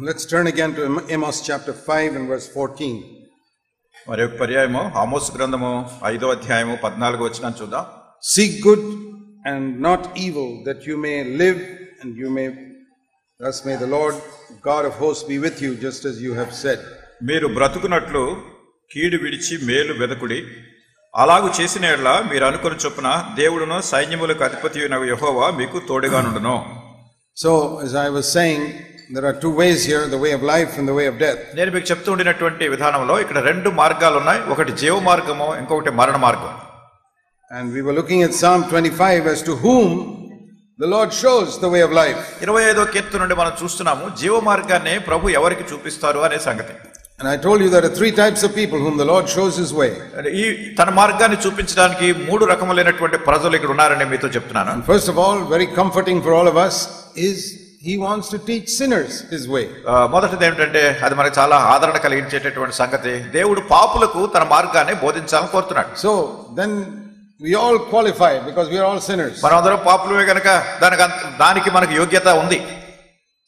Let's turn again to Amos chapter 5 and verse 14. మరి ఒక పర్యాయము ఆమోస్ గ్రంథము 5వ అధ్యాయము 14వ వచనాన్ని చూద్దాం. Seek good and not evil, that you may live and you may, thus may the Lord God of hosts be with you, just as you have said. మీరు బ్రతుకున్నట్లు కీడు విడిచి మేలు వెదకుడి, అలాగు చేసిన యెడల మీరు అనుకుని చొప్పున దేవుడును సైన్యములకు అధిపతియైన యెహోవా మీకు తోడుగా నుండును. So as I was saying, there are two ways here, the way of life and the way of death. నేను మీకు చెప్తూ ఉండినటువంటి విధానంలో ఇక్కడ రెండు మార్గాలు ఉన్నాయి. ఒకటి జీవ మార్గము, ఇంకొకటి మరణ మార్గం. And we were looking at Psalm 25 as to whom the Lord shows the way of life. 25వ కీర్తన నుండి మనం చూస్తున్నాము జీవ మార్గాన్ని ప్రభు ఎవరికి చూపిస్తారు అనే సంగతి. And I told you there are three types of people whom the Lord shows his way. ఈ తన మార్గాన్ని చూపించడానికి మూడు రకములైనటువంటి ప్రజలు ఇక్కడ ఉన్నారని మీతో చెప్తున్నాను. And first of all, very comforting for all of us is he wants to teach sinners his way. మొదటిది ఏమిటంటే అది మనకు చాలా ఆదరణ కలిగించేటటువంటి సంగతి, దేవుడు పాపులకు తన మార్గాన్ని బోధించాలని కోరుతున్నాడు. So then we all qualify because we are all sinners. మనమందరం పాపులమే గనక దానికి మనకు యోగ్యత ఉంది.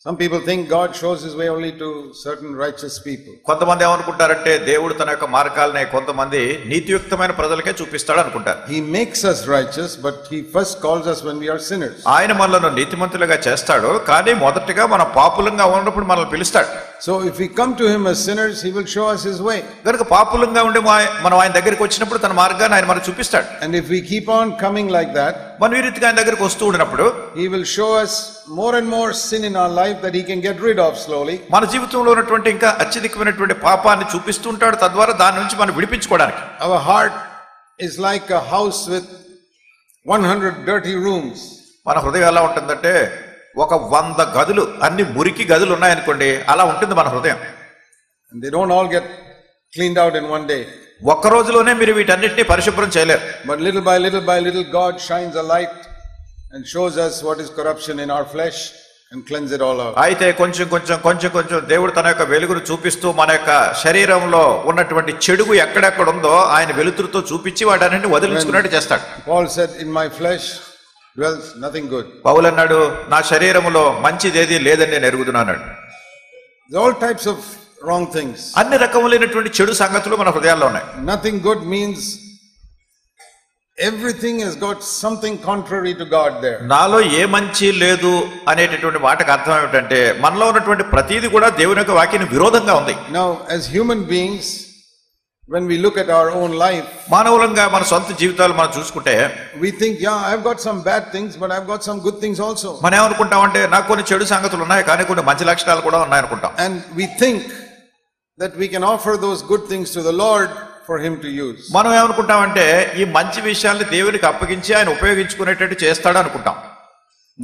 Some people think God shows his way only to certain righteous people. కొంతమంది ఏమనుకుంటారంటే దేవుడు తన యొక్క మార్గాలని కొంతమంది నీతియుక్తమైన ప్రజలకే చూపిస్తాడు అనుకుంటారు. He makes us righteous, but he first calls us when we are sinners. ఆయన మనల్ని నీతిమంతులుగా చేస్తాడు, కానీ మొదటిగా మనం పాపులంగా ఉన్నప్పుడు మనల్ని పిలుస్తాడు. So if we come to him as sinners, he will show us his way. కనుక పాపులంగా ఉండి మనం ఆయన దగ్గరికి వచ్చినప్పుడు తన మార్గాన్ని ఆయన మనకు చూపిస్తాడు. And if we keep on coming like that, మనం ఈ రీతిగా ఆయన దగ్గరికి వస్తూ ఉండినప్పుడు he will show us more and more sin in our life that he can get rid of slowly. మన జీవితంలో ఉన్నటువంటి ఇంకా అత్యధికమైనటువంటి పాపాన్ని చూపిస్తూ ఉంటాడు, తద్వారా దాని నుంచి మనం విడిపించుకోవడానికి. Our heart is like a house with 100 dirty rooms. మన హృదయం ఎలా ఉంటుందంటే ఒక 100 గదులు, అన్ని మురికి గదులు ఉన్నాయనుకోండి, అలా ఉంటుంది మన హృదయం. And they don't all get cleaned out in one day. ఒక్క రోజులోనే మీరు వీటన్నిటిని పరిశుభ్రం చేయలేరు. But little by little God shines a light and shows us what is corruption in our flesh and cleanse it all out. అయితే కొంచెం దేవుడు తన యొక్క వెలుగును చూపిస్తూ మన యొక్క శరీరంలో ఉన్నటువంటి చెడుగు ఎక్కడెక్కడ ఉందో ఆయన వెలుతురుతో చూపించి వాటన్నిటిని వదిలించుకున్నట్టు చేస్తాడు. Paul said, in my flesh dwells nothing good. పౌలు అన్నాడు, నా శరీరములో మంచిదేది లేదని నేను ఎరుగుతున్నాను. There are all types of wrong things. అన్ని రకములైనటువంటి చెడు సంగతులు మన హృదయాల్లో ఉన్నాయి. Nothing good means everything has got something contrary to God there. నాలో ఏ మంచి లేదు అనేటటువంటి మాటకు అర్థం ఏమిటంటే మనలో ఉన్నటువంటి ప్రతిదీ కూడా దేవుని యొక్క వాక్యానికి విరోధంగా ఉంది. Now as human beings, when we look at our own life, మానవులంగా మన సొంత జీవితాలు మనం చూసుకుంటే we think, yeah, I've got some bad things, but I've got some good things also. మనం ఏమనుకుంటామంటే నాకు కొన్ని చెడు సంగతులు ఉన్నాయి, కానీ కొన్ని మంచి లక్షణాలు కూడా ఉన్నాయి అనుకుంటాం. And we think that we can offer those good things to the Lord for him to use. మనం ఏమనుకుంటామంటే ఈ మంచి విషయాల్ని దేవునికి అప్పగించి ఆయన ఉపయోగించుకునేటట్టు చేస్తాడు అనుకుంటాం.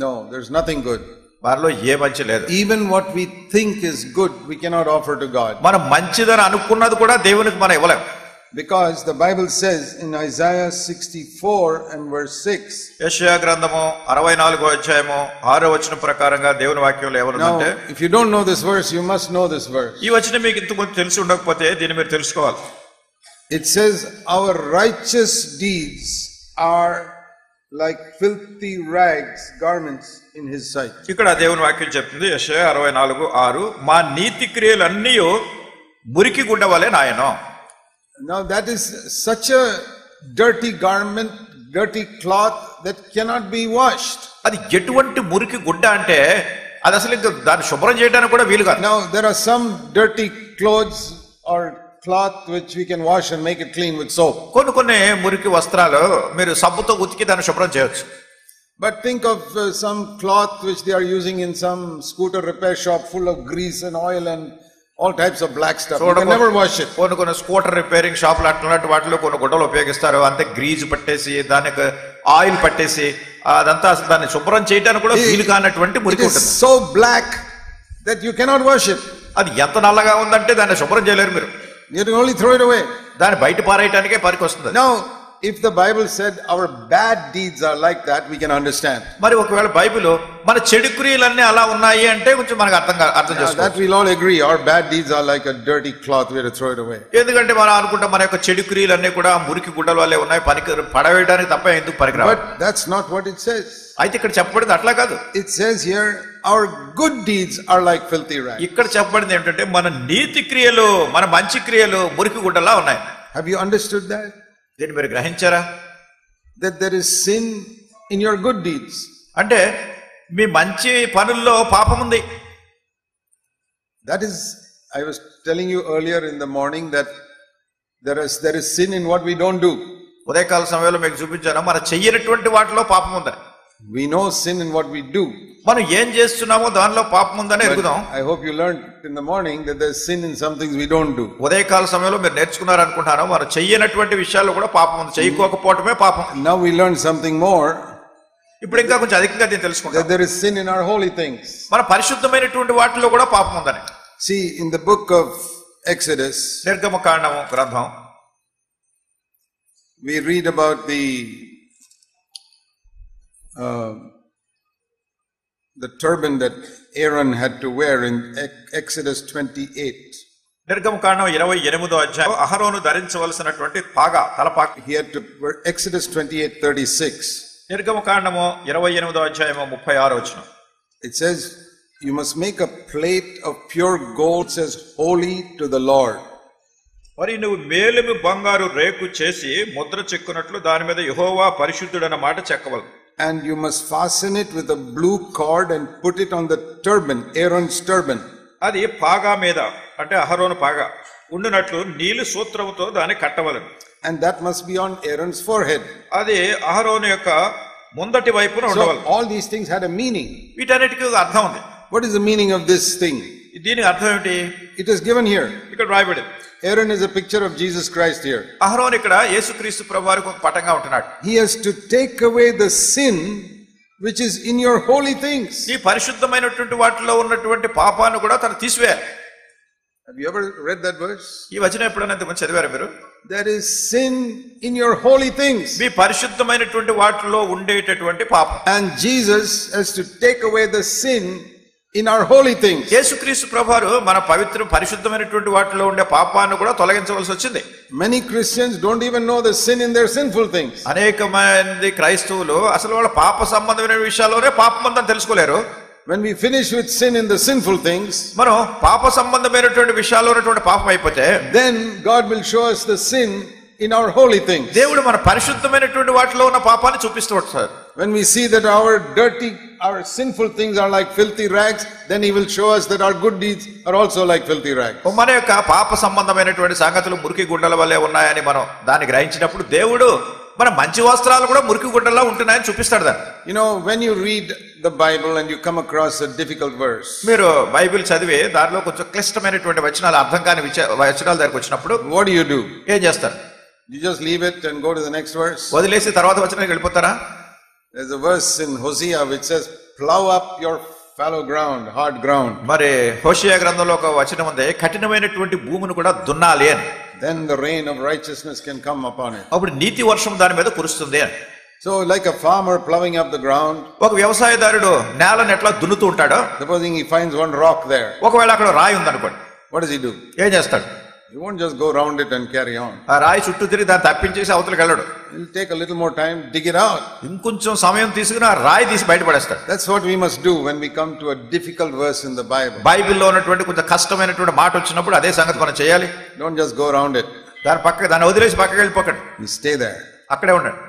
No, there's nothing good. వారిలో ఏ మంచి లేదు. Even what we think is good, we cannot offer to God. మనం మంచిదని అనుకున్నది కూడా దేవునికి మనం ఇవ్వలేం. Because the Bible says in Isaiah 64 and verse 6. యెషయా గ్రంథము 64వ అధ్యాయము 6వ వచనం ప్రకారంగా దేవుని వాక్యంలో ఏమనుందంటే, if you don't know this verse, you must know this verse. ఈ వచనం మీకు ఇంతకు తెలిసి ఉండకపోతే దీన్ని మీరు తెలుసుకోవాలి. It says, our righteous deeds are like filthy rags, garments in his sight. ఇక్కడ దేవుని వాక్యం చెప్తుంది యెషయా 64:6, మా నీతి క్రియలన్నీ మురికి గుడ్డ వలె నాయనో. Now that is such a dirty garment, dirty cloth that cannot be washed. అది ఎటువంటి మురికి గుడ్డ అంటే అది అసలు ఇంకా దాన్ని శుభ్రం చేయడానికి కూడా వీలు కాదు. Now there are some dirty clothes or cloth which we can wash and make it clean with soap. కొన్ని మురికి వస్త్రాలు మీరు సబ్బుతో ఉతికి దాన్ని శుభ్రం చేయొచ్చు. But think of some cloth which they are using in some scooter repair shop full of grease and oil and all types of black stuff. You can never wash it. కొన్ని స్కూటర్ రిపేరింగ్ షాపులు అట్లాంటి వాటిలో కొన్ని గుడ్డలు ఉపయోగిస్తారు, అంతే grease పట్టేసి దానికి ఆయిల్ పట్టేసి అదంతా అసలు దాన్ని శుభ్రం చేయడానికి కూడా వీలు కానటువంటి మురికి ఉంటుంది. So black that you cannot wash it. అది ఎంత నల్లగా ఉందంటే దాన్ని శుభ్రం చేయలేరు మీరు. You can only throw it away. దాన్ని బయట పారేయడానికే పనికి వస్తుంది. Now if the Bible said our bad deeds are like that, we can understand. మరి ఒకవేళ బైబిల్ మన చెడు క్రియలన్నీ అలా ఉన్నాయి అంటే కొంచెం మనకు అర్థం చేసుకోవచ్చు. That we'll all agree. Our bad deeds are like a dirty cloth. We have to throw it away. ఎందుకంటే మనం అనుకుంటాం మన యొక్క చెడు క్రియలన్నీ కూడా మురికి గుడ్డల వల్లే ఉన్నాయి, పడవేయడానికి తప్ప ఎందుకు పనికిరావు. But that's not what it says. అయితే ఇక్కడ చెప్పబడింది అట్లా కాదు. It says here our good deeds are like filthy rags. ఇక్కడ చెప్పబడింది ఏంటంటే మన నీతి క్రియలు, మన మంచి క్రియలు మురికి గుడ్డలా ఉన్నాయి. Have you understood that? దీన్ని మీరు గ్రహించారా? That there is sin in your good deeds. అంటే మీ మంచి పనుల్లో పాపం ఉంది. That is, I was telling you earlier in the morning that there is sin in what we don't do. ఉదయకాల సమయంలో మీకు చూపించాను మన చెయ్యనటువంటి వాటిలో పాపం ఉందని. We know sin in what we do. మనం ఏం చేస్తున్నామో దానిలో పాపం ఉందని ఎరుగుదాం. I hope you learned in the morning that there is sin in some things we don't do. ఉదయకాల సమయంలో మీరు నేర్చుకున్నారు అనుకుంటాను, మనం చెయ్యనటువంటి విషయాల్లో కూడా పాపం ఉంది, చెయ్యకపోవటమే పాపం. Now we learn something more. ఇప్పుడు ఇంకా కొంచెం అధికంగా దీన్ని తెలుసుకుంటాం. That there is sin in our holy things. మన పరిశుద్ధమైనటువంటి వాటిలో కూడా పాపం ఉందని. See, in the book of Exodus, నిర్గమకాండము గ్రంథం, we read about the turban that Aaron had to wear in Exodus 28. నిర్గమకాండం 28వ అధ్యాయం అహరోను ధరించవలసినటువంటి పాగా, తలపాగ. He had to wear Exodus 28:36. నిర్గమకాండము 28వ అధ్యాయము 36వ వచనం. It says, you must make a plate of pure gold, says holy to the Lord. మరి నువ్వు మేలిమి బంగారు రేకు చేసి ముద్ర చెక్కునట్లు దాని మీద యెహోవా పరిశుద్ధుడన్న మాట చెక్కవలెను. And you must fasten it with a blue cord and put it on the turban, Aaron's turban. అది పాగా మీద అంటే అహరోను పాగా ఉండునట్లు నీలి సూత్రముతో దాన్ని కట్టవలెను. And that must be on Aaron's forehead. అది అహరోను యొక్క ముందటి వైపున ఉండవలెను. So all these things had a meaning. వీటన్నిటికీ ఒక అర్థం ఉంది. What is the meaning of this thing? దీనికి అర్థం ఏమిటి? It is given here. ఇక్కడ రాయబడింది. Aaron is a picture of Jesus Christ here. అహరోను ఇక్కడ యేసుక్రీస్తు ప్రభువారికి ఒక పటంగా ఉంటున్నాడు. He has to take away the sin which is in your holy things. ఈ పరిశుద్ధమైనటువంటి వాటిలో ఉన్నటువంటి పాపాన్ని కూడా తను తీసివేయాలి. Have you ever read that verse? ఈ వచనం ఎప్పుడైనా ఇంతకుముందు చదివారా మీరు? There is sin in your holy things. మీ పరిశుద్ధమైనటువంటి వాటిలో ఉండేటటువంటి పాపం. And Jesus has to take away the sin in our holy things. యేసుక్రీస్తు ప్రభువారు మన పరిశుద్ధమైనటువంటి వాటిలో ఉండే పాపాన్ని కూడా తొలగించవలసి వచ్చింది. Many Christians don't even know the sin in their sinful things. అనేక మంది క్రైస్తవులు అసలు వాళ్ళ పాప సంబంధమైన విషయాల్లోనే పాపం ఉందని తెలుసుకోలేరు. When we finish with sin in the sinful things, మనం పాప సంబంధమైనటువంటి విషయాల్లో ఉన్నటువంటి పాపం అయిపోతే then God will show us the sin in our holy things. దేవుడు మన పరిశుద్ధమైనటువంటి వాటిలో ఉన్న పాపాన్ని చూపిస్తూ ఉంటాడు. When we see that our sinful things are like filthy rags, then he will show us that our good deeds are also like filthy rags. మన యొక్క పాప సంబంధమైనటువంటి సంగతులు మురికి గుడ్డల వల్లే ఉన్నాయని మనం దాన్ని గ్రహించినప్పుడు దేవుడు మన మంచి వస్త్రాలు కూడా మురికి గుడ్డలా ఉంటున్నాయని చూపిస్తాడు దాన్ని. You know, when you read the Bible and you come across a difficult verse, మీరు బైబిల్ చదివి దానిలో కొంచెం క్లిష్టమైనటువంటి వచనాలు అర్థం కాని వచనాల దగ్గరికి వచ్చినప్పుడు what do? ఏం చేస్తారు? You just leave it and go to the next verse? వదిలేసి తర్వాత వచనానికి వెళ్ళిపోతారా? There's a verse in Hosea which says, plow up your fallow ground, hard ground. మరి హోషేయ గ్రంథంలో ఒక వచనం ఉంది, కఠినమైనటువంటి భూమిని కూడా దున్నాలి అని. Then the rain of righteousness can come upon it. అప్పుడు నీతి వర్షం దాని మీద కురుస్తుంది అని. So like a farmer plowing up the ground, ఒక వ్యవసాయదారుడు నేలను ఎట్లా దున్నుతూ ఉంటాడో, supposing he finds one rock there, ఒకవేళ అక్కడ రాయి ఉందనుకోండి, what does he do? ఏం చేస్తాడు? He won't just go around it and carry on. ఆ రాయి చుట్టూ తిరిగి దాన్ని తప్పించేసి అవతలకి వెళ్ళడు. He'll take a little more time, dig it out. ఇంకొంచెం సమయం తీసుకుని ఆ రాయి తీసి బయటపడేస్తాడు. That's what we must do when we come to a difficult verse in the Bible. బైబిల్లో ఉన్నటువంటి కొంచెం కష్టమైనటువంటి మాట వచ్చినప్పుడు అదే సంగతి మనం చేయాలి. Don't just go around it. దాన్ని వదిలేసి పక్కకి వెళ్ళిపోకండి. You stay there. అక్కడే ఉండండి.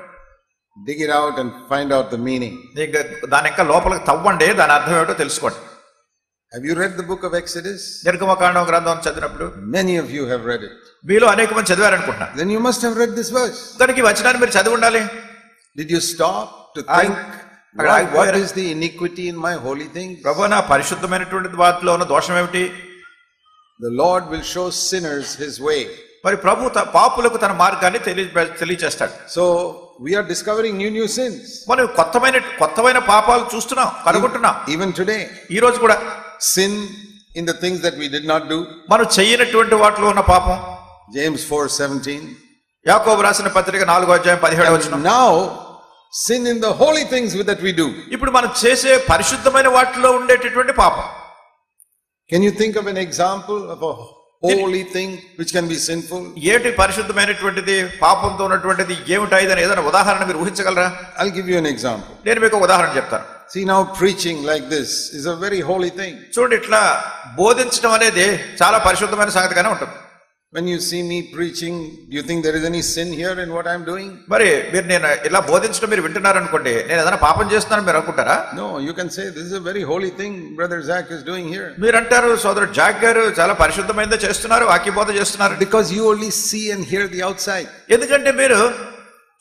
Dig it out and find out the meaning. దాని ఇంకా లోపలికి తవ్వండి, దాని అర్థం ఏమిటో తెలుసుకోండి. Have you read the book of Exodus? నిర్గమకాండం గ్రంథం చదివినప్పుడు Many of you have read it. మీలో అనేక మంది చదివారనుకుంటున్నా. Then you must have read this verse. కనుక ఈ వచనాన్ని మీరు చదివి ఉండాలి. Did you stop to think what is the iniquity in my holy things? ప్రభువా, నా పరిశుద్ధమైనటువంటి వాటిలో ఉన్న దోషం ఏమిటి? The Lord will show sinners his way. మరి ప్రభు పాపులకు తన మార్గాన్ని తెలియజేస్తాడు. So we are discovering new sins. మనం కొత్తమైన పాపాలు చూస్తున్నాం, కనుగొంటున్నాం. Even today, ఈ రోజు కూడా sin in the things that we did not do. మనం చేయనటువంటి వాటిలో ఉన్న పాపం. James 4:17. యాకోబు రాసిన పత్రిక 4:17. Now, sin in the holy things that we do. ఇప్పుడు మనం చేసే పరిశుద్ధమైన వాటిలో ఉండేటటువంటి పాపం. Can you think of an example of a holy thing which can be sinful? ఏటి పరిశుద్ధమైనటువంటిది పాపంతో ఉన్నటువంటిది ఏమిటైదని ఏదైనా ఉదాహరణ మీరు ఊహించగలరా? I'll give you an example. నేను మీకు ఉదాహరణ చెప్తాను. See, now preaching like this is a very holy thing. చూడండి, ఇట్లా బోధించడం అనేది చాలా పరిశుద్ధమైన సంగతిగానే ఉంటుంది. When you see me preaching, do you think there is any sin here in what I'm doing? మరి మీరు నేను ఇలా బోధించడం మీరు వింటున్నారు అనుకోండి, నేను ఏదైనా పాపం చేస్తున్నాను మీరు అనుకుంటారా? No, you can say this is a very holy thing Brother Zach is doing here. మీరు అంటారు, సోదరుడు జాక్ గారు చాలా పరిశుద్ధమైనది చేస్తున్నారు, వాక్యబోధ చేస్తున్నారు. Because you only see and hear the outside. ఎందుకంటే మీరు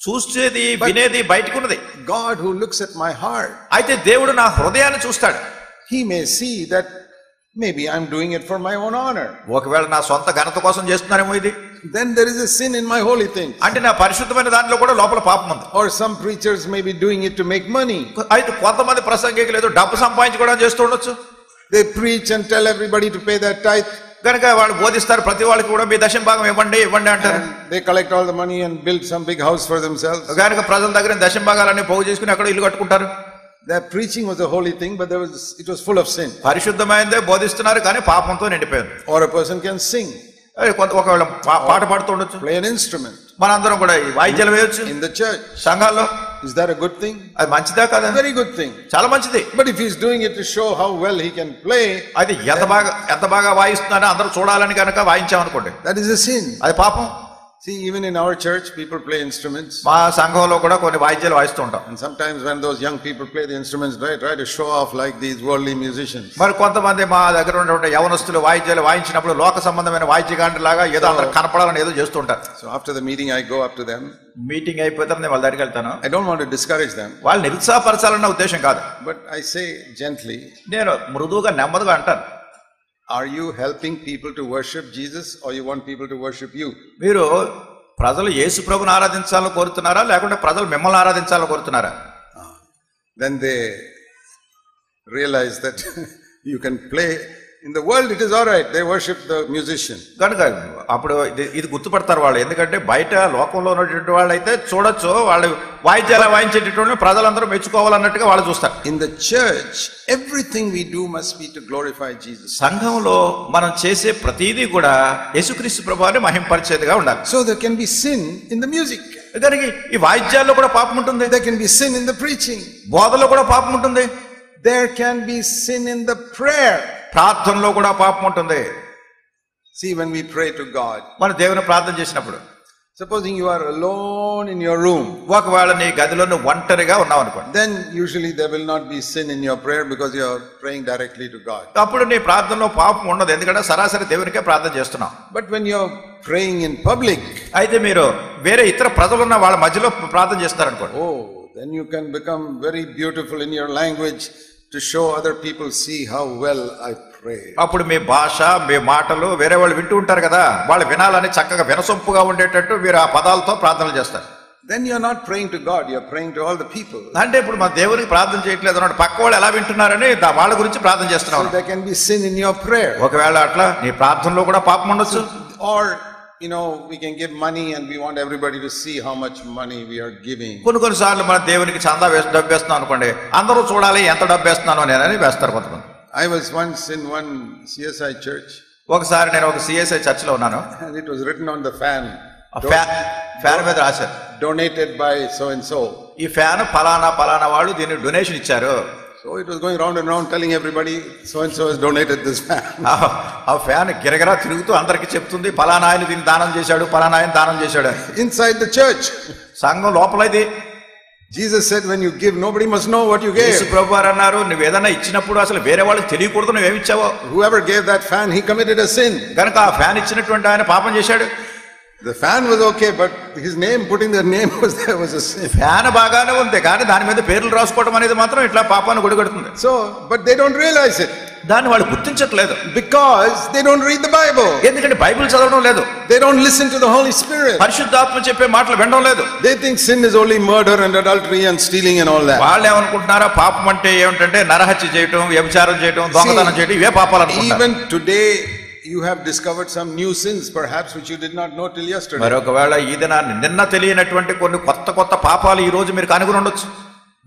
చూసేది వినేది బయటకు ఉన్నది. God who looks at my heart, అయితే దేవుడు నా హృదయాన్ని చూస్తాడు. He may see that maybe I'm doing it for my own honor. ఒకవేళ నా సొంత ఘనత కోసం చేస్తున్నారేమో ఇది. Then there is a sin in my holy things. అంటే నా పరిశుద్ధమైన దాంట్లో కూడా లోపల పాపం ఉంది. Or some preachers may be doing it to make money. అయితే కొంతమంది ప్రసంగికులు ఏదో డబ్బు సంపాదించుకోవడం చేస్తూ ఉండొచ్చు. They preach and tell everybody to pay their tithe. కనుక వాళ్ళు బోధిస్తారు, ప్రతి వాళ్ళకి కూడా మీ దశమ భాగం ఇవ్వండి ఇవ్వండి అంటారు. They collect all the money and build some big house for themselves. కనుక ప్రజల దగ్గర దశమ భాగాలన్నీ పోగు చేసుకుని అక్కడ ఇల్లు కట్టుకుంటారు. Their preaching was a holy thing, but it was full of sin. పరిశుద్ధమైనదే బోధిస్తున్నారు కానీ పాపంతో నిండిపోయింది. Or a person can sing, ఒకవేళ పాట పాడుతూ ఉండొచ్చు, play an instrument మనందరం కూడా వాయిద్యాలు వేయొచ్చు in the church. సంఘాల్లో. Is that a good thing? అది మంచిదా కదా? Very good thing. చాలా మంచిది. But if he's doing it to show how well he can play, అది ఎంత బాగా వాయిస్తున్నారో అందరూ చూడాలని కనుక వాయించామనుకోండి, that is a sin. అది పాపం. See, even in our church, people play instruments. మా సంఘంలో కూడా కొన్ని వాయిద్యాలు వాయిస్తూ ఉంటాం. And sometimes when those young people play the instruments, they try to show off like these worldly musicians. మరి కొంతమంది మా దగ్గర ఉన్నటువంటి యవనస్తులు వాయిద్యాలు వాయించినప్పుడు లోక సంబంధమైన వాయిద్యగాండ్రు లాగా ఏదో అందరూ కనపడాలని ఏదో చేస్తూ ఉంటారు. So after the meeting, I go up to them. Meeting అయిపోతే నేను వాళ్ళ దగ్గరికి వెళ్తాను. I don't want to discourage them. వాళ్ళు నిరుత్సాహపరచాలన్న ఉద్దేశం కాదు. But I say gently, నేను మృదువుగా నెమ్మదిగా అంటాను, are you helping people to worship Jesus or you want people to worship you? మీరు ప్రజలు యేసు ప్రభుని ఆరాధించాలని కోరుతున్నారా లేకుంటే ప్రజలు మిమ్మల్ని ఆరాధించాలని కోరుతున్నారా? Then they realize that you can play. In the world it is all right, they worship the musician. కనుక అప్పుడు ఇది గుర్తుపడతారు వాళ్ళు. ఎందుకంటే బయట లోకంలో ఉన్నటువంటి వాళ్ళు అయితే చూడొచ్చు, వాళ్ళు వాయిద్యాలు వాయించేటటువంటి ప్రజలందరూ మెచ్చుకోవాలన్నట్టుగా వాళ్ళు చూస్తారు. In the church, everything we do must be to glorify Jesus. సంఘంలో మనం చేసే ప్రతిదీ కూడా యేసుక్రీస్తు ప్రభువుని మహింపరిచేదిగా ఉండాలి. So there can be sin in the music. కనుక ఈ వాయిద్యాల్లో కూడా పాపం ఉంటుంది. There can be sin in the preaching. బోధలో కూడా పాపం ఉంటుంది. There can be sin in the prayer. ప్రార్థనలో కూడా పాపం ఉంటుంది. See, when we pray to God, మనం దేవుని ప్రార్థన చేసినప్పుడు, supposing you are alone in your room, ఒకవేళ నీ గదిలో నువ్వు ఒంటరిగా ఉన్నావు అనుకోండి, then usually there will not be sin in your prayer because you are praying directly to God. అప్పుడు నీ ప్రార్థనలో పాపం ఉండదు, ఎందుకంటే సరాసరి దేవునికే ప్రార్థన చేస్తున్నావు. But when you are praying in public, అయితే మీరు వేరే ఇతర ప్రజలున్న వాళ్ళ మధ్యలో ప్రార్థన చేస్తారనుకోండి, oh, then you can become very beautiful in your language to show other people see how well I pray. అప్పుడు మీ భాష మీ మాటలు వేరే వాళ్ళు వింటూ ఉంటారు కదా, వాళ్ళు వినాలని చక్కగా వినసొంపుగా ఉండేటట్టు మీరు ఆ పదాలతో ప్రార్థనలు చేస్తారు. Then you are not praying to God, you are praying to all the people. అంటే ఇప్పుడు మన దేవునికి ప్రార్థన చేయట్లేదు అన్నట్టు పక్క వాళ్ళు ఎలా వింటున్నారని వాళ్ళ గురించి ప్రార్థన చేస్తున్నాం. So there can be sin in your prayer. ఒకవేళ అట్లా నీ ప్రార్థనలో కూడా పాపం ఉండొచ్చు. Or you know, we can give money and we want everybody to see how much money we are giving. కొన్నిసార్లు మన దేవునికి చందా డబ్బు వేస్తున్నాం అనుకోండి, అందరూ చూడాలి ఎంత డబ్బు వేస్తున్నానో నేనని వేస్తారు కొంతమంది. I was once in one CSI church. ఒకసారి నేను ఒక CSI చర్చ్ లో ఉన్నాను. And it was written on the fan. Fan మీద రాశారు, donated by so and so. ఈ ఫ్యాన్ పలానా వాళ్ళు దీనికి డొనేషన్ ఇచ్చారు. So it was going round and round telling everybody so and so has donated this fan. ఆ fan గిరగిరా తిరుగుతూ అందరికి చెప్తుంది పలానా ఆయన దీన్ని దానం చేశాడు, పలానా ఆయన దానం చేశాడు. Inside the church, సంఘం లోపల ఇది. Jesus said when you give nobody must know what you gave. యేసు ప్రభువారు అన్నారు, నువ్వు ఏదైనా ఇచ్చినప్పుడు అసలు వేరే వాళ్ళకి తెలియకూడదు నువ్వేమి ఇచ్చావో. Whoever gave that fan, he committed a sin. కనుక ఆ ఫ్యాన్ ఇచ్చినటువంటి ఆయన పాపం చేశాడు. The fan was okay, but his name, putting their name was a sin. Fan బాగానే ఉంది కానీ దాని మీద పేర్లు రాసుకోవడం అనేది మాత్రం ఇట్లా పాపాన్ని గుడిగడుతుంది. So, but they don't realize it. దాన్ని వాళ్ళు గుర్తించట్లేదు. Because they don't read the Bible. ఎందుకంటే బైబిల్ చదవడం లేదు. They don't listen to the Holy Spirit. పరిశుద్ధాత్మ చెప్పే మాటలు వినడం లేదు. They think sin is only murder and adultery and stealing and all that. వాళ్ళు ఏమనుకుంటున్నారా పాపం అంటే ఏమిటంటే నరహత్య చేయటం, వ్యభిచారం చేయటం, దొంగతనం చేయటం, ఇవే పాపాలు అనుకుంటారు. Even today you have discovered some new sins perhaps which you did not know till yesterday. మరొకవేళ ఈ దినాన్ని నిన్న తెలియనటువంటి కొన్ని కొత్త పాపాలు ఈ రోజు మీరు కనుగొని ఉండొచ్చు.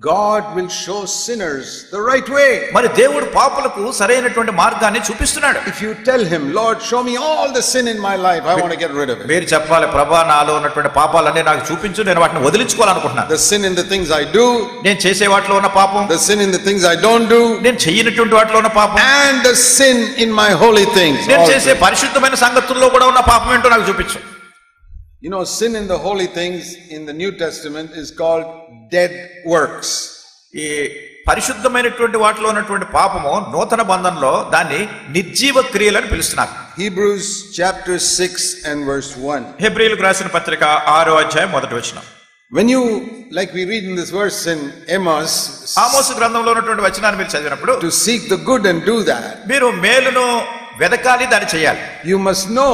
God will show sinners the right way. మరి దేవుడు పాపులకు సరైనటువంటి మార్గాన్ని చూపిస్తున్నాడు. If you tell him, Lord, show me all the sin in my life, I want to get rid of it. మీరు చెప్పాలి, ప్రభువా నాలో ఉన్నటువంటి పాపాలన్నీ నాకు చూపించు, నేను వాటిని వదిలించుకోవాలనుకుంటున్నాను. The sin in the things I do, నేను చేసే వాటిలో ఉన్న పాపం, the sin in the things I don't do, నేను చేయనటువంటి వాటిలో ఉన్న పాపం, and the sin in my holy things. నేను చేసే పరిశుద్ధమైన సంగతుల్లో కూడా ఉన్న పాపం ఏంటో నాకు చూపించు. You know, sin in the holy things in the New Testament is called dead works. ఈ పరిశుద్ధమైనటువంటి వాటిలో ఉన్నటువంటి పాపము నూతన బంధంలో దాన్ని నిర్జీవ క్రియలని పిలుస్తున్నారు. Hebrews chapter 6 and verse 1. హెబ్రీయులకు రాసిన పత్రిక 6వ అధ్యాయం మొదటి వచనం. When you, like we read in this verse in Amos, ఆమోసు గ్రంథంలో ఉన్నటువంటి వచనాన్ని మీరు చదివినప్పుడు, to seek the good and do that, మీరు మేలును వెదకాలి, దాన్ని చేయాలి. you must know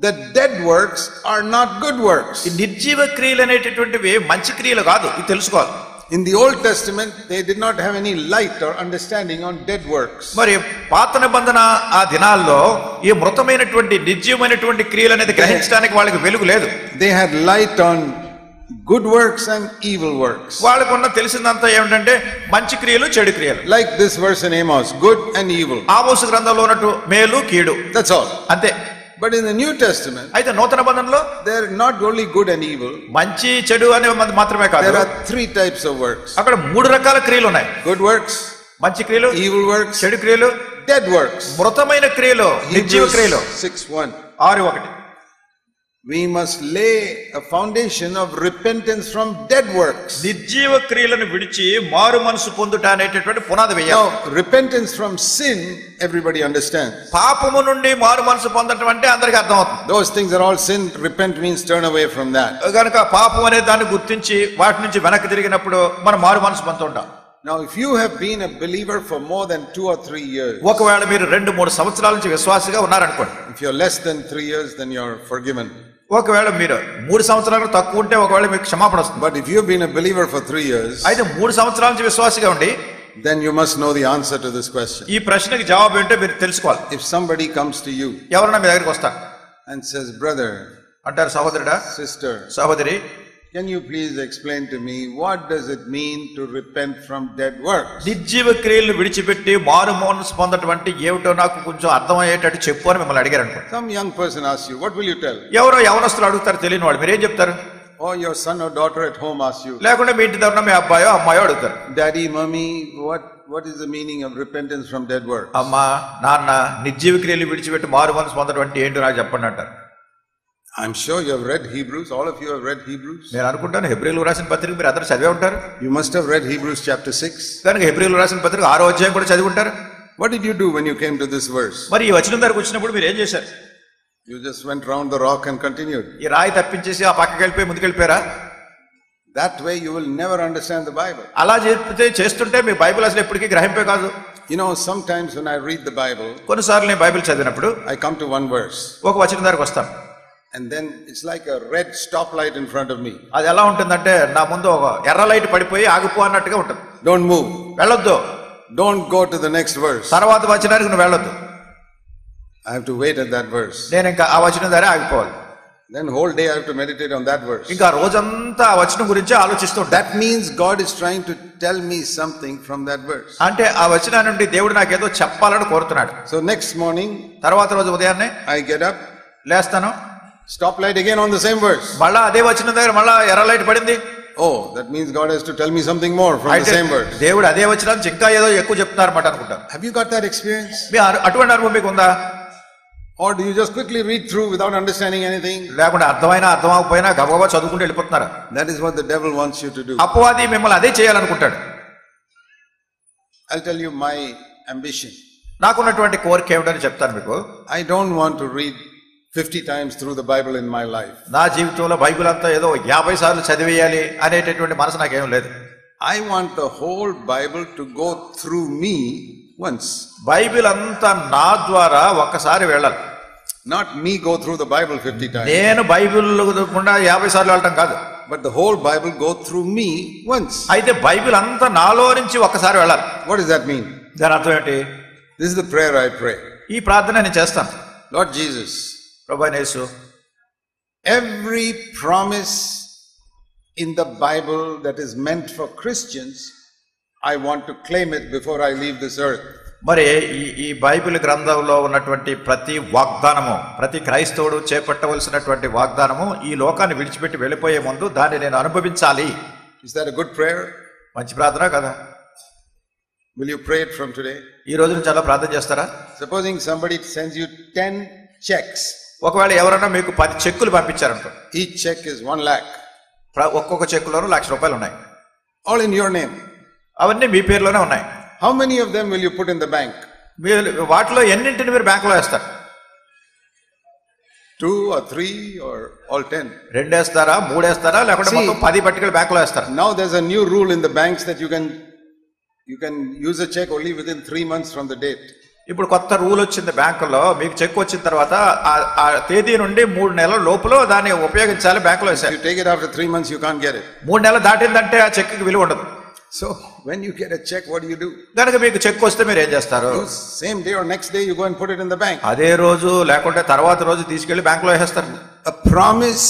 that dead works are not good works. ఈ నిర్జీవ క్రియలు అనేటటువంటివి మంచి క్రియలు కాదు, ఇది తెలుసుకోవాలి. In the Old Testament, they did not have any light or understanding on dead works. మరి పాత నిబంధన ఆ దినాల్లో ఈ మృతమైనటువంటి నిర్జీవమైనటువంటి క్రియలు అనేది గ్రహించడానికి వాళ్ళకి వెలుగు లేదు. They had light on good works and evil works. వాళ్ళకున్న తెలిసిందంతా ఏమిటంటే మంచి క్రియలు, చెడు క్రియలు. Like this verse in Amos, good and evil. ఆమోసు గ్రంథంలో ఉన్నట్టు మేలు, కీడు, that's all. అంతే. But in the New Testament, అయితే నూతన బంధంలో they're not only good and evil. మంచి చెడు అనే మాత్రమే కాదు, there are 3 types of works. అక్కడ 3 రకాల క్రియలు ఉన్నాయి. good works, మంచి క్రియలు, evil works, చెడు క్రియలు, dead works. మృతమైన క్రియలు, నిర్జీవ క్రియలు. 6:1. 6:1. We must lay a foundation of repentance from dead works. నిర్జీవ క్రియలను విడిచి మారు మనసు పొందుట అనేటటువంటి పునాది వేయాలి. Now, repentance from sin, everybody understands. పాపము నుండి మారు మనసు పొందటం అంటే అందరికీ అర్థమవుతుంది. Those things are all sin. Repent means turn away from that. కనుక పాపం అనే దాన్ని గుర్తించి వాటి నుంచి వెనక్కి తిరిగినప్పుడు మనం మారు మనసు పొందుతుంటాం. Now, if you have been a believer for more than 2 or 3 years, ఒకవేళ మీరు 2-3 సంవత్సరాల నుంచి విశ్వాసిగా ఉన్నారనుకోండి, if you're less than 3 years, then you're forgiven. ఒకవేళ మీరు 3 సంవత్సరాలు తక్కువ ఉంటే ఒకవేళ మీకు క్షమాపణ వస్తుంది. But if you've been a believer for 3 years, అయితే 3 సంవత్సరాల నుంచి విశ్వాసిగా ఉండి, then you must know the answer to this question. ఈ ప్రశ్నకి జవాబు ఏంటో మీరు తెలుసుకోవాలి. If somebody comes to you ఎవరైనా మీ దగ్గరికి వస్తారు and says, brother, అంటారు, సహోదరుడా, sister, సహోదరి, can you please explain to me what does it mean to repent from dead works? నిర్జీవ క్రియలను విడిచిపెట్టి మారు మనసు పొందటం అంటే ఏమిటో నాకు కొంచెం అర్థమయ్యేటట్టు చెప్పు అని మిమ్మల్ని అడిగారు అనుకో. Some young person asks you, what will you tell? ఎవరో యవనస్తులు అడుగుతారు, తెలియని వాళ్ళు, మీరేం చెప్తారు? Or your son or daughter at home asks you, లేకుంటే మీ ఇంటి దగ్గర మీ అబ్బాయో అమ్మాయో అడుగుతారు, daddy, mommy, what is the meaning of repentance from dead works? అమ్మా, నాన్న, నిర్జీవ క్రియలు విడిచిపెట్టి మారు మనసు పొందడం అంటే ఏంటో నాకు చెప్పండి అంటారు. I'm sure you have read Hebrews. All of you have read Hebrews. నేను అనుకుంటాను హెబ్రీయులకు రాసిన పత్రిక మీరు అందరూ చదివే ఉంటారు. You must have read Hebrews chapter 6. కనుక హెబ్రీయులకు రాసిన పత్రిక 6వ అధ్యాయం కూడా చదివి ఉంటారు. What did you do when you came to this verse? మరి ఈ వచనం దగ్గరకు వచ్చినప్పుడు మీరు ఏం చేశారు? You just went round the rock and continued. ఈ రాయి తప్పించేసి ఆ పక్కకి వెళ్ళిపోయి ముందుకెళ్ళిపోయారా? That way you will never understand the Bible. అలా చేస్తుంటే మీ బైబిల్ అసలు ఎప్పటికీ గ్రహింపే కాదు. You know, sometimes when I read the Bible, కొన్నిసార్లు నేను బైబిల్ చదివినప్పుడు I come to one verse. ఒక వచనం దగ్గరకు వస్తాను. And then it's like a red stoplight in front of me. అది ఎలా ఉంటుందంటే నా ముందు ఒక ఎర్ర లైట్ పడిపోయి ఆగిపో అన్నట్టుగా ఉంటుంది. Don't move. వెళ్ళొద్దు. Don't go to the next verse. తర్వాత వచనానికి నువ్వు వెళ్ళొద్దు. I have to wait at that verse. నేను ఇంకా ఆ వచనం దగ్గర ఆగిపోవాలి. Then whole day I have to meditate on that verse. ఇంకా రోజంతా ఆ వచనం గురించి ఆలోచిస్తూ ఉంటాను. That means God is trying to tell me something from that verse. అంటే ఆ వచనం నుండి దేవుడు నాకేదో చెప్పాలని కోరుతున్నాడు. So next morning, తర్వాత రోజు ఉదయాన్నే I get up, లేస్తాను, stop light again on the same verse. మళ్ళా అదే వచనం దగ్గర మళ్ళా ఎర్ర లైట్ పడింది. Oh, that means God has to tell me something more from the same verse. దేవుడు అదే వచనానికి ఇంకా ఏదో ఎక్కువ చెప్తున్నారన్నమాట అనుకుంటాను. Have you got that experience? మీ అటువంటి అనుభవం మీకు ఉందా? Or do you just quickly read through without understanding anything? లేకుంటే అర్థమైనా అర్థం అవ్వకపోయినా గబగబా చదువుకుంటూ వెళ్ళిపోతున్నారా? That is what the devil wants you to do. అపవాది మిమ్మల్ని అదే చేయాలనుకుంటాడు. I'll tell you my ambition. నాకున్నటువంటి కోరిక ఏమిటని చెప్తాను మీకు. I don't want to read 50 times through the Bible in my life. నా జీవితంలో బైబిల్ అంతా ఏదో 50 సార్లు చదివేయాలి అనేటటువంటి మనసు నాకేం లేదు. I want the whole Bible to go through me once. Bible అంతా నా ద్వారా ఒక్కసారి వెళ్ళాలి. Not me go through the Bible 50 times. నేను బైబిల్ గుండా 50 సార్లు వెళ్ళటం కాదు. But the whole Bible go through me once. అయితే బైబిల్ అంతా నాలో నుంచి ఒక్కసారి వెళ్ళాలి. What does that mean? దాని అర్థం ఏంటి? This is the prayer I pray. ఈ ప్రార్థన నేను చేస్తాను. Lord Jesus, ప్రభువైన యేసు, every promise in the Bible that is meant for Christians, I want to claim it before I leave this earth. మరి ఈ బైబిల్ గ్రంథంలో ఉన్నటువంటి ప్రతి వాగ్దానము, ప్రతి క్రైస్తవుడు చేపట్టవలసినటువంటి వాగ్దానము ఈ లోకాన్ని విడిచిపెట్టి వెళ్ళిపోయే ముందు దాన్ని నేను అనుభవించాలి. Is that a good prayer? మంచి ప్రార్థన కదా? Will you pray it from today? ఈ రోజు నుంచి అలా ప్రార్థన చేస్తారా? Supposing somebody sends you 10 checks. ఒకవేళ ఎవరైనా మీకు 10 చెక్కులు పంపించారనుకో, each check is 1 lakh. ఒక్కొక్క చెక్కులోనూ ₹1,00,000 ఉన్నాయి. All in your name. అవన్నీ మీ పేరులోనే ఉన్నాయి. How many of them will you put in the bank? మీరు వాటిలో ఎన్నింటిని మీరు బ్యాంకులో వేస్తారు? 2 or 3 or all 10? 2 వేస్తారా, 3 వేస్తారా, లేకుంటే మొత్తం 10 పట్టుకెళ్ళి బ్యాంకులో వేస్తారా? Now there's a new rule in the banks that you can use a check only within 3 months from the date. ఇప్పుడు కొత్త రూల్ వచ్చింది బ్యాంకులో, మీకు చెక్ వచ్చిన తర్వాత ఆ తేదీ నుండి 3 నెలల లోపల దాన్ని ఉపయోగించాలి బ్యాంకులో వేసారు. You take it after 3 months, you can't get it. 3 నెలలు దాటిందంటే ఆ చెక్కి విలువ ఉండదు. So when you get a check, what do? కనుక మీకు చెక్ వస్తే మీరు ఏం చేస్తారు? Same day or next day you go and put it in the bank. అదే రోజు లేకుంటే తర్వాత రోజు తీసుకెళ్లి బ్యాంకులో వేసేస్తారు. A promise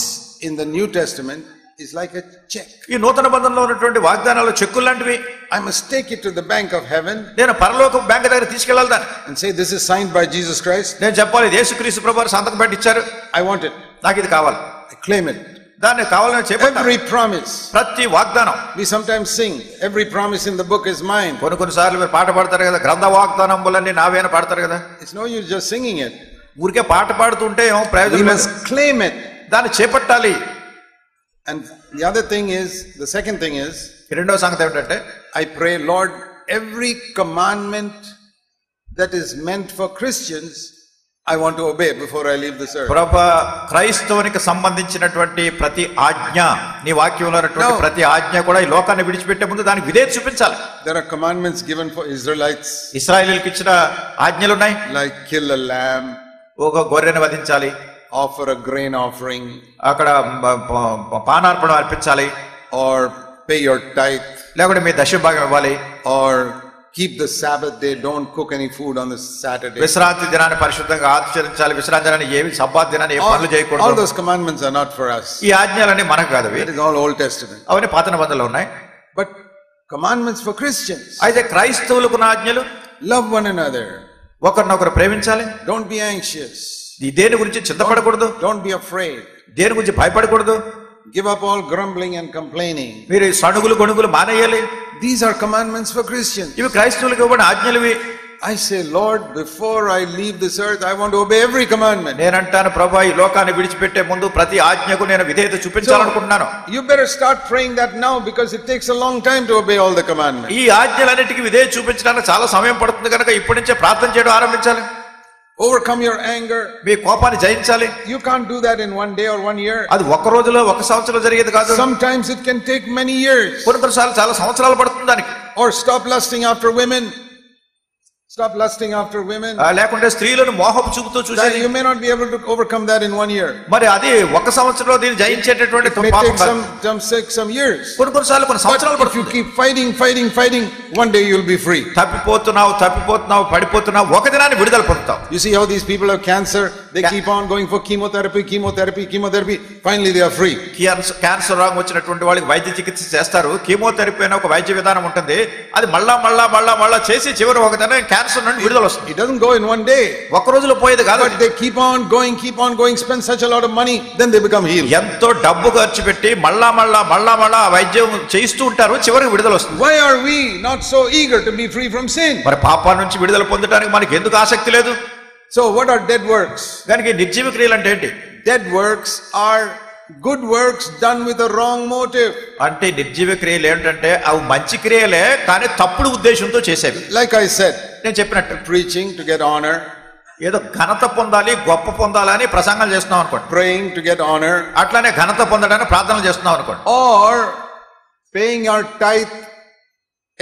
in the New Testament is like a check. ఈ నూతన బంధంలో ఉన్నటువంటి వాగ్దానాలు చెక్కులు లాంటివి. I must take it to the bank of heaven. నేను పరలోక బ్యాంక్ దగ్గర తీసుకెళ్ళాలి దాన్ని. And say this is signed by Jesus Christ. నేను చెప్పాలి, యేసుక్రీస్తు ప్రభువు సంతకం పెట్టి ఇచ్చారు, I want it. నాకు ఇది కావాలి. I claim it. దాన్ని కావాలని చెప్పండి. Every promise. ప్రతి వాగ్దానం. We sometimes sing, every promise in the book is mine. కొన్నిసార్లు మీరు పాట పాడతారు కదా, గ్రంథ వాగ్దానములన్నీ నావేనా పాడతారు కదా. It's no use just singing it. ఊరికే పాట పాడుతుంటే ఏమో ప్రయోజనం లేదు. We must claim it. దాన్ని చేపట్టాలి. And the other thing is, the second thing is, రెండో సంగతి ఏమిటంటే, I pray, Lord, every commandment that is meant for Christians, I want to obey before I leave this earth. ప్రభువా, క్రైస్తవునికి సంబంధించినటువంటి ప్రతి ఆజ్ఞ, నీ వాక్యంలో ఉన్నటువంటి ప్రతి ఆజ్ఞ కూడా ఈ లోకాన్ని విడిచిపెట్టే ముందు దానికి విధేయత చూపించాలి. There are commandments given for Israelites. ఇశ్రాయేలీయులకు ఇచ్చిన ఆజ్ఞలు ఉన్నాయి. Like kill a lamb, ఒక గొర్రెను వధించాలి, offer a grain offering, అక్కడ పానార్పణ అర్పించాలి, or pay your tithe, లేకుంటే మీ దశభాగం ఇవ్వాలి, or keep the Sabbath day, don't cook any food on the Saturday. విశ్రాంతి దినాన్ని పరిశుద్ధంగా ఆచరించాలి, విశ్రాంతి దినాన్ని ఏమి సబ్బాత్ దినాన్ని ఏ పనులు చేయకూడదు. All those commandments are not for us. ఈ ఆజ్ఞలన్నీ మనకు కాదు, It is all Old Testament. అవన్నీ పాత నిబంధనలో ఉన్నాయి. But commandments for Christians, అయితే క్రైస్తవులకు ఉన్న ఆజ్ఞలు, love one another, ఒకరినొకరు ప్రేమించాలి, don't be anxious, దేని గురించి చింతపడకూడదు, don't be afraid, దేని గురించి భయపడకూడదు, give up all grumbling and complaining. మీరు సణుగులు గొణుగులు మానేయాలి. These are commandments for Christians. ఇవి క్రైస్తవులకు ఇవ్వబడిన ఆజ్ఞలువి. I say, Lord, before I leave this earth, I want to obey every commandment. నేనంటాను, ప్రభువా, ఈ లోకాన్ని విడిచిపెట్టే ముందు ప్రతి ఆజ్ఞకు నేను విధేయత చూపించాలనుకుంటున్నాను. You better start praying that now, because it takes a long time to obey all the commandments. ఈ ఆజ్ఞలన్నిటికీ విధేయత చూపించడానికి చాలా సమయం పడుతుంది కనుక ఇప్పటి నుంచే ప్రార్థన చేయడం ఆరంభించాలి. Overcome your anger. మీ కోపాన్ని జయించాలి. You can't do that in 1 day or 1 year. అది ఒక రోజులో ఒక సంవత్సరం జరిగేది కాదు. Sometimes it can take many years. కొన్నిసార్లు చాలా సంవత్సరాలు పడుతుంది దానికి. Or stop lusting after women. Stop lusting after women. లేకుంటే స్త్రీలను మోహపు చూపుతూ చూసేది. You may not be able to overcome that in 1 year. మరి అది ఒక సంవత్సరంలో దీన్ని జయించేటటువంటి It may take some years. కొన్నిసార్లు కొన్ని సంవత్సరాలు But if you keep fighting, one day you'll be free. తప్పిపోతున్నావు పడిపోతున్నావు, ఒక దినాన్ని విడుదల పొందుతావు. You see how these people have cancer, they keep on going for chemotherapy. Finally they are free. Cancer రోగం వచ్చినటువంటి వాళ్ళకి వైద్య చికిత్స చేస్తారు. కీమోథెరపీ అనే ఒక వైద్య విధానం ఉంటుంది. అది మళ్ళా చేసి చివరి ఒక దినం క్యాన్సర్ నుండి విడుదల వస్తుంది. It doesn't go in 1 day. ఒక రోజులో పోయేది కాదు. But they keep on going, spend such a lot of money, then they become healed. ఎంతో డబ్బు ఖర్చు పెట్టి మళ్ళా వైద్యం చేయిస్తూ ఉంటారు, చివరికి విడుదల వస్తుంది. Why are we not so eager to be free from sin? మరి పాపం నుంచి విడుదల పొందడానికి మనకి ఎందుకు ఆసక్తి లేదు? So what are dead works? దానికి నిర్జీవ క్రియలు అంటే ఏంటి? Dead works are good works done with a wrong motive. అంటే నిర్జీవ క్రియలు ఏంటంటే అవి మంచి క్రియలే కానీ తప్పుడు ఉద్దేశంతో చేసేవి. Like I said, నేను చెప్పినట్టు preaching to get honor, ఏదో ఘనత పొందాలి, గొప్ప పొందాలని ప్రసంగాలు చేస్తున్నాం అనుకోండి. praying to get honor, అట్లానే ఘనత పొందడానికి ప్రార్థనలు చేస్తున్నాం అనుకోండి. or paying our tithe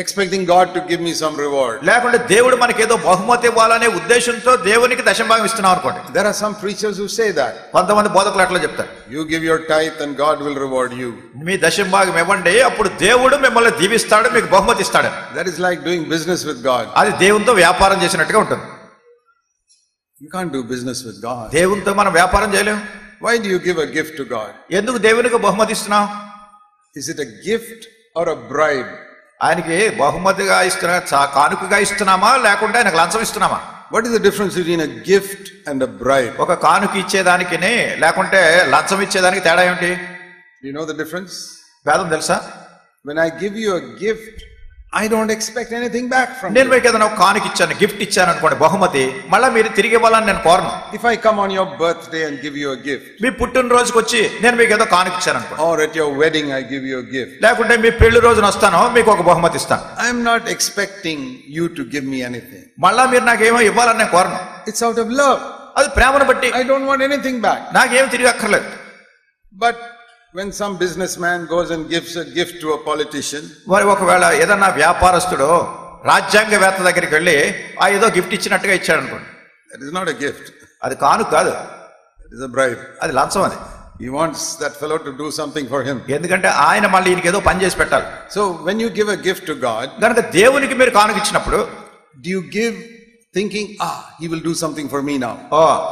expecting God to give me some reward. లేకుంటే దేవుడు మనకి ఏదో బహుమతి ఇవ్వాలనే ఉద్దేశంతో దేవునికి దశమభాగం ఇస్తున్నాం అనుకోండి. There are some preachers who say that. కొంతమంది బోధకులు అట్లా చెప్తారు. You give your tithe and God will reward you. మీ దశమభాగం ఇవ్వండి, అప్పుడు దేవుడు మిమ్మల్ని దీవిస్తాడు, మీకు బహుమతి ఇస్తాడు. That is like doing business with God. అది దేవునితో వ్యాపారం చేసినట్టుగా ఉంటుంది. You can't do business with God. దేవునితో మనం వ్యాపారం చేయలేం. Why do you give a gift to God? ఎందుకు దేవునికి బహుమతి ఇస్తున్నాం? Is it a gift or a bribe? ఆయనకి బహుమతిగా ఇస్తున్నా, కానుకగా ఇస్తున్నామా లేకుంటే ఆయనకు లంచం ఇస్తున్నామా? What is the difference between a gift and a bribe? ఒక కానుక ఇచ్చేదానికి లేకుంటే లంచం ఇచ్చేదానికి తేడా ఏమిటి? You know the difference? భేదం తెలుసా? When I give you a gift, I don't expect anything back from you. నేను మీకు ఏదైనా ఒక కానుక ఇచ్చాను, గిఫ్ట్ ఇచ్చాను అనుకోండి, బహుమతి, మళ్ళీ మీరు తిరిగి ఇవ్వాలని నేను కోరను. If I come on your birthday and give you a gift, మీ పుట్టినరోజుకి వచ్చి నేను మీకు ఏదో కానుక ఇచ్చాను అనుకోండి, or at your wedding I give you a gift, లేకుంటే మీ పెళ్లి రోజున వస్తాను మీకు ఒక బహుమతి ఇస్తాను, I am not expecting you to give me anything. మళ్ళా మీరు నాకేమో ఇవ్వాలని నేను కోరను. It's out of love. అది ప్రేమను బట్టి. I don't want anything back. నాకేం తిరిగి అక్కర్లేదు. But when some businessman goes and gives a gift to a politician, మరి ఒకవేళ ఏదన్నా వ్యాపారస్తుడు రాజ్యాంగవేత్త దగ్గరికి వెళ్ళి ఏదో గిఫ్ట్ ఇచ్చినట్టుగా ఇచ్చాడు అనుకోండి, that is not a gift. అది కానుక కాదు, It is a bribe. అది లంచం. అది He wants that fellow to do something for him. ఎందుకంటే ఆయన మళ్ళీ ఈయనకి ఏదో పని చేసి పెట్టాలి. So when you give a gift to God, కనుక దేవునికి మీరు కానుక ఇచ్చినప్పుడు do you give thinking, he will do something for me now?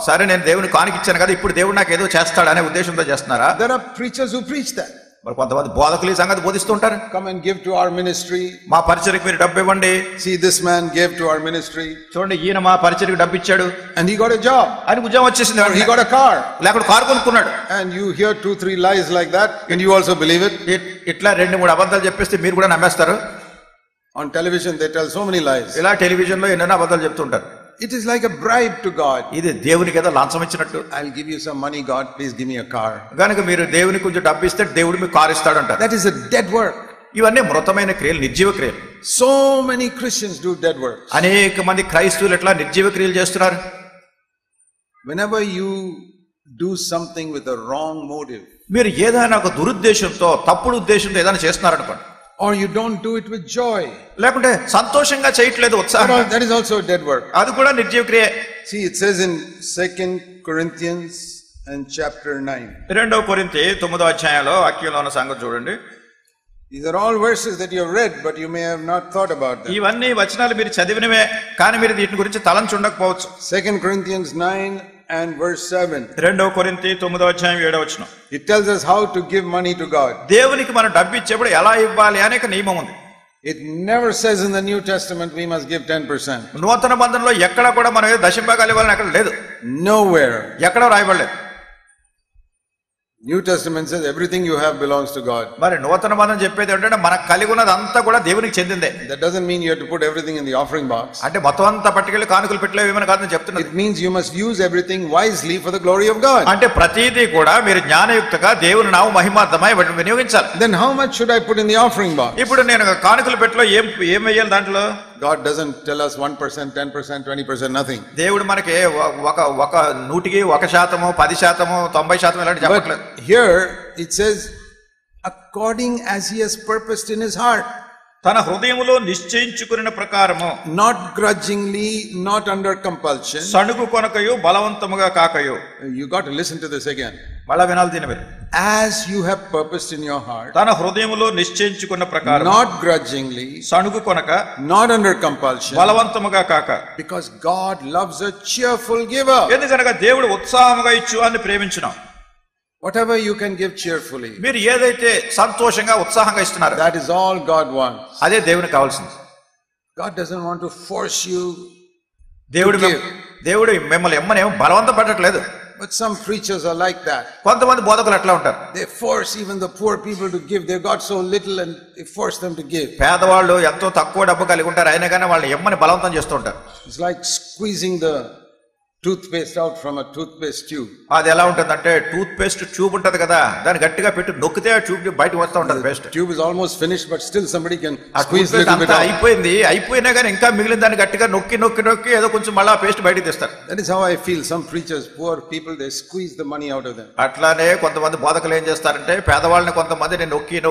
సరే నేను దేవునికి కానుక ఇచ్చాను కదా, ఇప్పుడు దేవుడు నాకు ఏదో చేస్తాడు అనే ఉద్దేశంతో చేస్తున్నారా? There are preachers who preach that. మరి కొంతమంది బోధకులు ఈ సంగతి బోధిస్తూ ఉంటారు. Come and give to our ministry. మా పరిచర్యకు మీరు డబ్బు ఇవ్వండి. See, this man gave to our ministry. చూడండి, ఈయన మా పరిచర్యకు డబ్బు ఇచ్చాడు, and he got a job. ఆయనకు ఉద్యోగం వచ్చేసింది, he got a car, లేకపోతే కారు కొనుక్కున్నాడు. And you hear 2-3 lies like that, and you also believe it. ఇట్లా 2-3 అబద్ధాలు చెప్పేస్తే మీరు కూడా నమ్మేస్తారు. On television they tell so many lies. ఇలా టెలివిజన్ లో ఎన్నెన్నో అబద్ధాలు చెప్తుంటారు. It is like a bribe to God. ఇది దేవునికి ఏదో లంచం ఇచ్చినట్టు. I'll give you some money, God, please give me a car. కనుక మీరు దేవునికి కొంచెం డబ్బు ఇస్తే దేవుడు మీకు కారు ఇస్తాడు అంటారు. That is a dead work. ఇవన్నీ మృతమైన క్రియలు, నిర్జీవ క్రియలు. So many Christians do dead work. అనేక మంది క్రైస్తవులు ఎట్లా నిర్జీవ క్రియలు చేస్తున్నారు. Whenever you do something with a wrong motive, మీరు ఏదైనా ఒక దురుద్దేశంతో, తప్పుడు ఉద్దేశంతో ఏదైనా చేస్తున్నారనుకోండి, or you don't do it with joy, లేకుంటే సంతోషంగా చేయట్లేదు, ఉత్సాహంగా, that is also a dead work. అది కూడా నిర్జీవ క్రియ. See, it says in 2 Corinthians and chapter 9. 2 కొరింథీ 9వ అధ్యాయంలో వాక్యంలో ఉన్న సంగతి చూడండి. These are all verses that you have read, but you may have not thought about them. ఇవన్నీ వచనాలు మీరు చదివినవే, కానీ మీరు వీటి గురించి తలంచి ఉండకపోవచ్చు. 2 Corinthians 9 and verse 7. 2 కొరింథీ 9వ అధ్యాయం 7వ వచనం. It tells us how to give money to God. దేవునికి మనం డబ్బు ఇచ్చేప్పుడు ఎలా ఇవ్వాలి అనే ఒక నియమం ఉంది. It never says in the New Testament we must give 10%. నూతన బంధంలో ఎక్కడ కూడా మనం దశంభాగాలు ఇవ్వాలని అక్కడ లేదు. Nowhere. ఎక్కడ రాయబడలేదు. New Testament says everything you have belongs to God. మరి నూతన బంధం చెప్పేది ఏంటంటే మనకు కలిగి ఉన్నది అంతా కూడా దేవునికి చెందిందే. That doesn't mean you have to put everything in the offering box. అంటే మొత్తం అంతా పట్టుకెళ్ళి కానుకలు పెట్టలేమని కాదని చెప్తున్నది. It means you must use everything wisely for the glory of God. అంటే ప్రతిదీ కూడా మీరు జ్ఞానయుక్తంగా దేవుని నామ మహిమార్థమై వాటిని వినియోగించాలి. Then how much should I put in the offering box? ఇప్పుడు నేను కానుకల పెట్టలో ఏం వేయాలి దాంట్లో? God doesn't tell us 1%, 10%, 20%, nothing. దేవుడు మనకి ఒక 100కి 1%, 10%, 90% ఇలాంటి చెప్పట్లేదు. But here it says according as he has purposed in his heart. తన హృదయములో నిశ్చయించుకున్న ప్రకారము, not grudgingly, not under compulsion. సణుగు కొనకయు బలవంతముగా కాకయు. You got to listen to this again. మళ్ళా వినాలి దీని మీరు. As you have purposed in your heart. తన హృదయములో నిశ్చయించుకున్న ప్రకారం. Not grudgingly. సణుగు కొనక. Not under compulsion. బలవంతముగా కాక. Because God loves a cheerful giver. ఎందుకనగా దేవుడు ఉత్సాహముగా ఇచ్చువాన్ని ప్రేమించును. Whatever you can give cheerfully. మీరు ఏదైతే సంతోషంగా ఉత్సాహంగా ఇస్తున్నారు, that is all God wants. అదే దేవునికి కావాల్సింది. God doesn't want to force you. దేవుడు మిమ్మల్ని ఎమ్మని బలవంతం పెట్టట్లేదు. But some preachers are like that. కొంతమంది బోధకులు అట్లా ఉంటారు. They force even the poor people to give. They got so little and they force them to give. పేదవాళ్ళు ఎంతో తక్కువ డబ్బు కలిగి ఉంటారు, అయినా కానీ వాళ్ళని ఎమ్మని బలవంతం చేస్తూ ఉంటారు. It's like squeezing the toothpaste out from a toothpaste tube. అది ఎలా ఉంటుందంటే టూత్ పేస్ట్ ట్యూబ్ ఉంటది కదా, దాన్ని గట్టిగా పెట్టి నొక్కితే ఆ ట్యూబ్ బయటకు వస్తూ ఉంటది paste. Tube is almost finished, but still somebody can squeeze little bit out. అయిపోయినా కానీ ఇంకా మిగిలిన దాన్ని గట్టిగా నొక్కి ఏదో కొంచెం మళ్ళీ ఆ పేస్ట్ బయటకు తీస్తారు. That is how I feel. Some preachers, poor people, they squeeze the money out of them. అట్లానే కొంతమంది బోధకులు ఏం చేస్తారంటే పేదవాళ్ళని కొంతమంది నొక్కి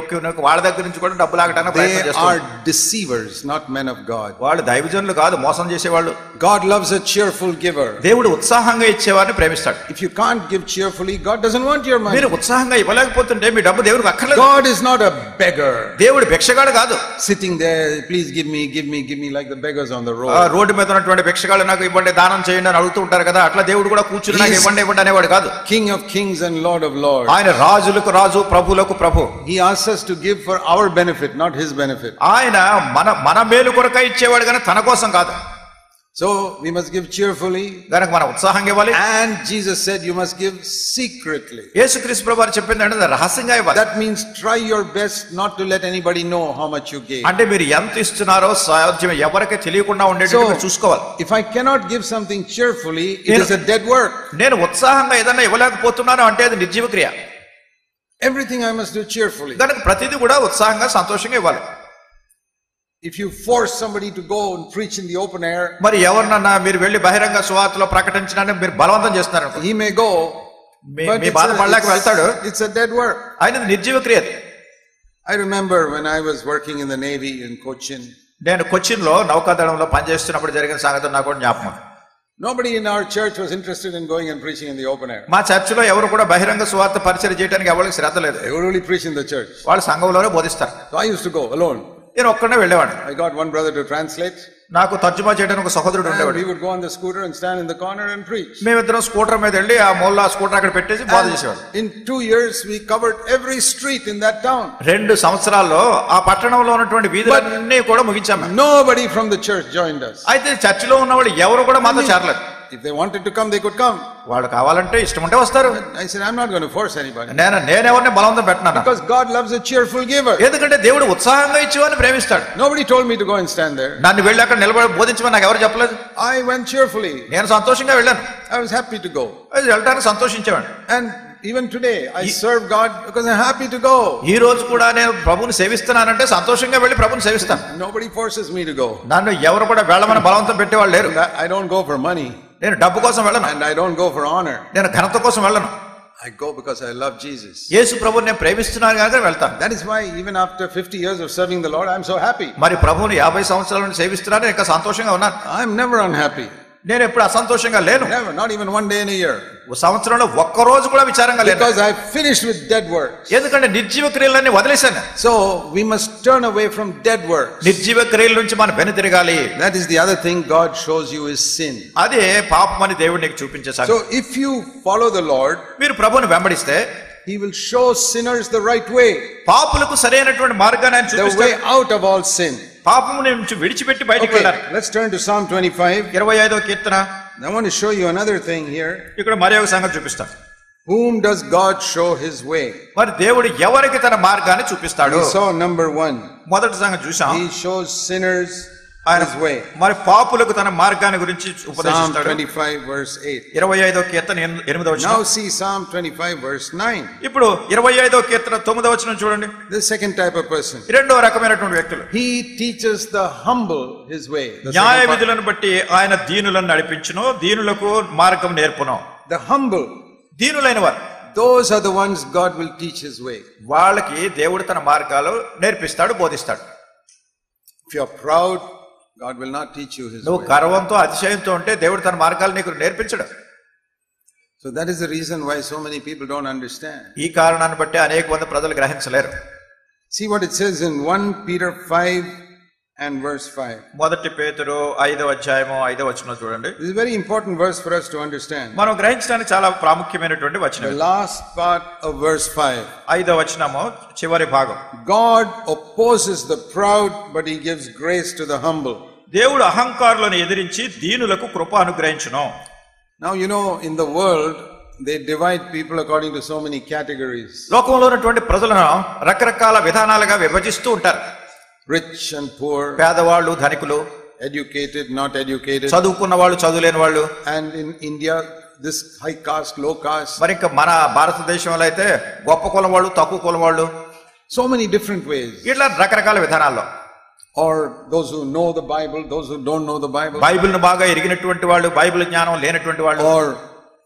వాళ్ళ దగ్గర నుంచి కూడా డబ్బులు ఆగడానికి ప్రయత్నం చేస్తారు. They are deceivers, not men of God. వాళ్ళు దైవజనులు కాదు, మోసం చేసేవాళ్ళు. God loves a cheerful giver. దేవుడు ఉత్సాహంగా ఇచ్చేవారిని ప్రేమిస్తాడు. If you can't give cheerfully, God doesn't want your money. మీరు ఉత్సాహంగా ఇవ్వలేకపోతుంటే మీ డబ్బు దేవుడికి అక్కర్లేదు. God is not a beggar. దేవుడు భిక్షగాడు కాదు. Sitting there, please give me like the beggars on the road. Road మీద ఉన్నటువంటి భిక్షగాళ్ళు నాకు ఇవ్వండి, దానం చేయండి అని అడుగుతూ ఉంటారు కదా, అట్లా దేవుడు కూడా కూర్చుని నాకు ఇవ్వండి ఇవ్వండి అనేవాడు కాదు. King of kings and Lord of lords. ఆయన రాజులకు రాజు, ప్రభువులకు ప్రభు. He asks us to give for our benefit, not his benefit. ఆయన మన మేలు కొరకై ఇచ్చేవాడు కానీ తన కోసం కాదు. So we must give cheerfully. గనుక మనం ఉత్సాహంగా ఇవ్వాలి. And Jesus said you must give secretly. యేసుక్రీస్తు ప్రభువారు చెప్పింది అంటే రహస్యంగా ఇవ్వాలి. That means try your best not to let anybody know how much you gave. అంటే మీరు ఎంత ఇస్తున్నారో సాధ్యం ఎవరికీ తెలియకుండా ఉండేటట్టు మీరు చూసుకోవాలి. If I cannot give something cheerfully, it is a dead work. నేను ఉత్సాహంగా ఏదైనా ఇవ్వలేకపోతున్నాను అంటే అది నిర్జీవ క్రియ. Everything I must do cheerfully. గనుక ప్రతిదీ కూడా ఉత్సాహంగా సంతోషంగా ఇవ్వాలి. If you force somebody to go and preach in the open air, మరి ఎవరినన్నా మీరు వెళ్ళి బహిరంగ సువార్తలో ప్రకటించడానికి మీరు బలవంతం చేస్తున్నారు. he may go, but మీ బాధపడలేక వెళ్తాడు. It's a dead work. ఆయన నిర్జీవ క్రియ. I remember when I was working in the Navy in Cochin. నేను కొచ్చిన్లో నౌకాదళంలో పనిచేస్తున్నప్పుడు జరిగిన సంగతి నాకు జ్ఞాపకం. Nobody in our church was interested in going and preaching in the open air. మా చర్చిలో ఎవరు కూడా బహిరంగ సువార్త పరిచయం చేయడానికి ఎవరికి శ్రద్ధ లేదు. They would only preach in the church. వాళ్ళు సంఘంలోనే బోధిస్తారు. So I used to go alone. నేను ఒక్కడే వెళ్ళేవాడిని. I got one brother to translate. నాకు తర్జుమా చేయడానికి ఒక సహోదరుడు ఉండేవాడు. We would go on the scooter and stand in the corner and preach. మేమిద్దరం స్కూటర్ మీద వెళ్ళి ఆ మూల స్కూటర్ అక్కడ పెట్టేసి బోధ చేసేవాడు. In 2 years we covered every street in that town. 2 సంవత్సరాల్లో ఆ పట్టణంలో ఉన్నటువంటి వీధులన్నీ కూడా ముగించాము. Nobody from the church joined us. అయితే చర్చిలో ఉన్నవాళ్ళు ఎవరు కూడా మాతో చేరలేదు. If they wanted to come, they could come. వాళ్ళు కావాలంటే ఇష్టం ఉంటే వస్తారు. I said I'm not going to force anybody. నేనెవరిని బలవంతం పెట్టను. Because God loves a cheerful giver. ఎందుకంటే దేవుడు ఉత్సాహంగా ఇచ్చేవాడిని ప్రేమిస్తాడు. Nobody told me to go and stand there. నన్ను వెళ్ళి అక్కడ నిలబడి బోధించమని నాకు ఎవరు చెప్పలేదు. I went cheerfully. నేను సంతోషంగా వెళ్ళాను. I was happy to go. వెళ్ళడానికి సంతోషించేవాడిని. And even today I serve God because I'm happy to go. ఈ రోజు కూడా నేను ప్రభువుని సేవిస్తున్నానంటే సంతోషంగా వెళ్ళి ప్రభువుని సేవిస్తాను. Nobody forces me to go. నన్ను ఎవరు కూడా వెళ్ళమని బలవంతం పెట్టేవాళ్ళు లేరు. I don't go for money. నేను డబ్బు కోసం వెళ్ళను. And I don't go for honor. నేను ఘనత కోసం వెళ్ళను. I go because I love Jesus. యేసు ప్రభువుని నేను ప్రేమిస్తున్నాను కనుక వెళ్తాను. That is why even after 50 years of serving the Lord I'm so happy. మరి ప్రభువుని 50 సంవత్సరాల నుండి సేవిస్తున్నాను, ఇంకా సంతోషంగా ఉన్నాను. I'm never unhappy. నేను ఎప్పుడు అసంతోషంగా లేను. Never, not even one day in a year. సంవత్సరంలో ఒక్క రోజు కూడా విచారంగా లేను. Because I finished with dead works. ఎందుకంటే నిర్జీవ క్రియలన్నీ వదిలేశాను. So we must turn away from dead works. నిర్జీవ క్రియల నుంచి మనం వెనుతిరగాలి. That is the other thing God shows you is sin. అదే పాపం అని దేవుడు నీకు చూపించే సంగతి. So if you follow the Lord, మీరు ప్రభువుని వెంబడిస్తే He will show sinners the right way. పాపులకు సరైనటువంటి మార్గాన్ని ఆయన చూపిస్తాడు. The way out of all sin. పాపము నుంచి విడిచిపెట్టి బయటికి వెళ్ళాలి. Let's turn to Psalm 25. 25వ Keerthana. I want to show you another thing here. ఇక్కడ మరి ఒక సంగతి చూపిస్తాను. Whom does God show his way? మరి దేవుడు ఎవరికి తన మార్గాన్ని చూపిస్తాడు? We saw number 1. మొదటి సంగతి చూసాం. He shows sinners his way. మరి పాపులకు తన మార్గాన్ని గురించి ఉపదేశిస్తాడు. Psalm 25 verse 8. 25వ కీర్తన 8వ వచనం. Now see Psalm 25 verse 9. ఇప్పుడు 25వ కీర్తన 9వ వచనం చూడండి. The second type of person. రెండవ రకమైనటువంటి వ్యక్తులు. He teaches the humble his way. న్యాయ విధులను బట్టి ఆయన దీనులను నడిపించును, దీనులకు మార్గం నేర్పును. The humble, దీనులైన వారు, those are the ones God will teach his way. వాళ్ళకి దేవుడు తన మార్గాలు నేర్పిస్తాడు, బోధిస్తాడు. If you are proud, God will not teach you his way. నువ్వు గర్వంతో అతిశయంతో ఉంటే దేవుడు తన మార్గాలు నీకు నేర్పించడు. So that is the reason why so many people don't understand. ఈ కారణాన్ని బట్టి అనేక మంది ప్రజలు గ్రహించలేరు. See what it says in 1 Peter 5 and verse 5. మొదటి పేతురు 5వ అధ్యాయము 5వ వచనం చూడండి. This is a very important verse for us to understand. మనం గ్రహించడానికి చాలా ప్రాముఖ్యమైనటువంటి వచనం. The last part of verse 5. 5వ వచనము చివరి భాగం. God opposes the proud, but he gives grace to the humble. దేవుడు అహంకారులను ఎదిరించి దీనులకు కృప అనుగ్రహించును. Now you know in the world they divide people according to so many categories. లోకంలో ఉన్నటువంటి ప్రజలను రకరకాల విధానాలుగా విభజిస్తూ ఉంటారు. Rich and poor, పేదవాళ్ళు ధనికులు, educated not educated. చదువుకున్న వాళ్ళు చదువులేని వాళ్ళు. And in India this high caste, low caste. మరి ఇంకా మన భారతదేశంలో అయితే గొప్ప కులం వాళ్ళు, తక్కువ కులం వాళ్ళు. So many different ways. ఇట్లా రకరకాల విధానాల్లో. Or those who know the Bible, those who don't know the Bible. Bible ను బాగా ఎరిగినటువంటి వాళ్ళు, బైబిల్ జ్ఞానం లేనటువంటి వాళ్ళు. Or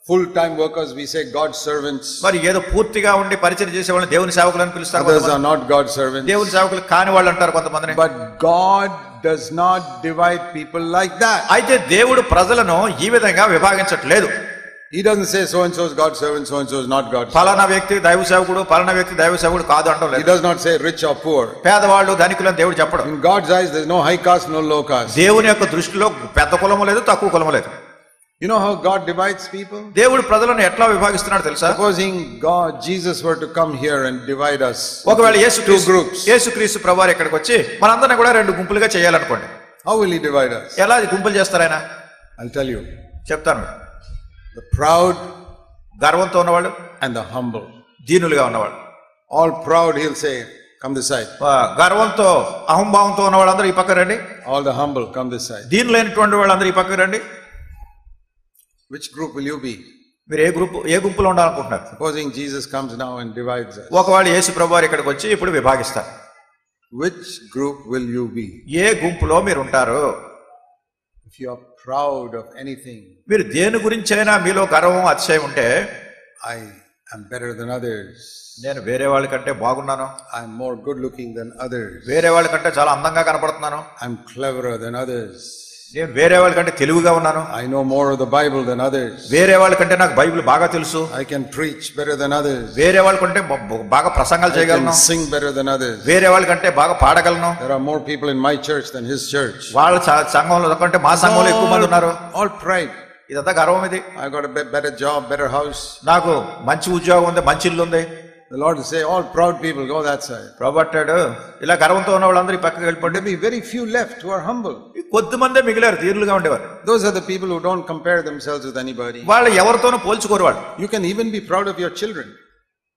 full-time workers, we say God's servants. మరి ఏదో పూర్తిగా ఉండి పరిచయం చేసే వాళ్ళని దేవుని సేవకులు అని పిలుస్తారు. Others are not God's servants. దేవుని సేవకులు కాని వాళ్ళు అంటారు కొంతమందిని. But God does not divide people like that. అయితే దేవుడు ప్రజలను ఈ విధంగా విభాగించట్లేదు. He doesn't say so and so is God's servant, so and so is not God's servant. ఫలానా వ్యక్తి దైవ సేవకుడు, ఫలానా వ్యక్తి దైవ సేవకుడు కాదు అంటలేదు. He does not say rich or poor. పేదవాళ్ళు ధనికులని దేవుడు చెప్పడు. In God's eyes there is no high caste, no low caste. దేవుని యొక్క దృష్టిలో పెద్ద కులము లేదు, తక్కువ కులము లేదు. You know how God divides people? దేవుడు ప్రజలను ఎట్లా విభాగిస్తున్నాడు తెలుసా? Supposing Jesus were to come here and divide us ఒకవేళ యేసుక్రీస్తు ప్రభువారు ఇక్కడికి వచ్చి మనందరిని కూడా రెండు గుంపులుగా చేయాలనుకోండి. How will he divide us? ఎలా గుంపులు చేస్తారు ఆయన? I'll tell you. చెప్తాను. The proud, గర్వంతో ఉన్నవాళ్ళు, and the humble. దీనులుగా ఉన్నవాళ్ళు. All proud, he'll say, come this side. గర్వంతో అహంభావంతో ఉన్న వాళ్ళందరూ ఈ పక్క రండి. All the humble, come this side. దీనులైనటువంటి వాళ్ళందరూ ఈ పక్క రండి. Which group will you be? మీరు ఏ గుంపులో ఉండాలనుకుంటున్నారు? Supposing Jesus comes now and divides us. ఒకవేళ యేసు ప్రభువారు ఇక్కడికి వచ్చి ఇప్పుడు విభాగిస్తారు. Which group will you be? ఏ గుంపులో మీరు ఉంటారు? If you are proud of anything, మీరు దేని గురించైనా మీలో గర్వం అతిశయం ఉంటే, I am better than others. నేను వేరే వాళ్ళ కంటే బాగున్నాను. I am more good looking than others. వేరే వాళ్ళ కంటే చాలా అందంగా కనపడుతున్నాను. I am cleverer than others. నేను వేరే వాళ్ళ కంటే తెలివిగా ఉన్నాను. I know more of the Bible than others. వేరే వాళ్ళ కంటే నాకు బైబిల్ బాగా తెలుసు. I can preach better than others. వేరే వాళ్ళ కంటే బాగా ప్రసంగాలు చేయగలను. I can sing better than others. వేరే వాళ్ళ కంటే బాగా పాడగలను. There are more people in my church than his church. వాళ్ళ సంఘంలో కంటే మా సంఘంలో ఎక్కువ మంది ఉన్నారు. All pride. ఇదంతా గర్వం ఇది. I got a better job, better house. నాకు మంచి ఉద్యోగం ఉంది, మంచి ఇల్లు ఉంది. The Lord will say, all proud people go that side. ప్రభువాడు ఇలా గర్వంతో ఉన్న వాళ్ళందరూ ఈ పక్కకి వెళ్ళిపోండి. There will be very few left who are humble. కొద్ది మందే మిగిలారు, తీరులుగా ఉండేవారు. Those are the people who don't compare themselves with anybody. వాళ్ళు ఎవరితోనూ పోల్చుకోరు వాళ్ళు. You can even be proud of your children.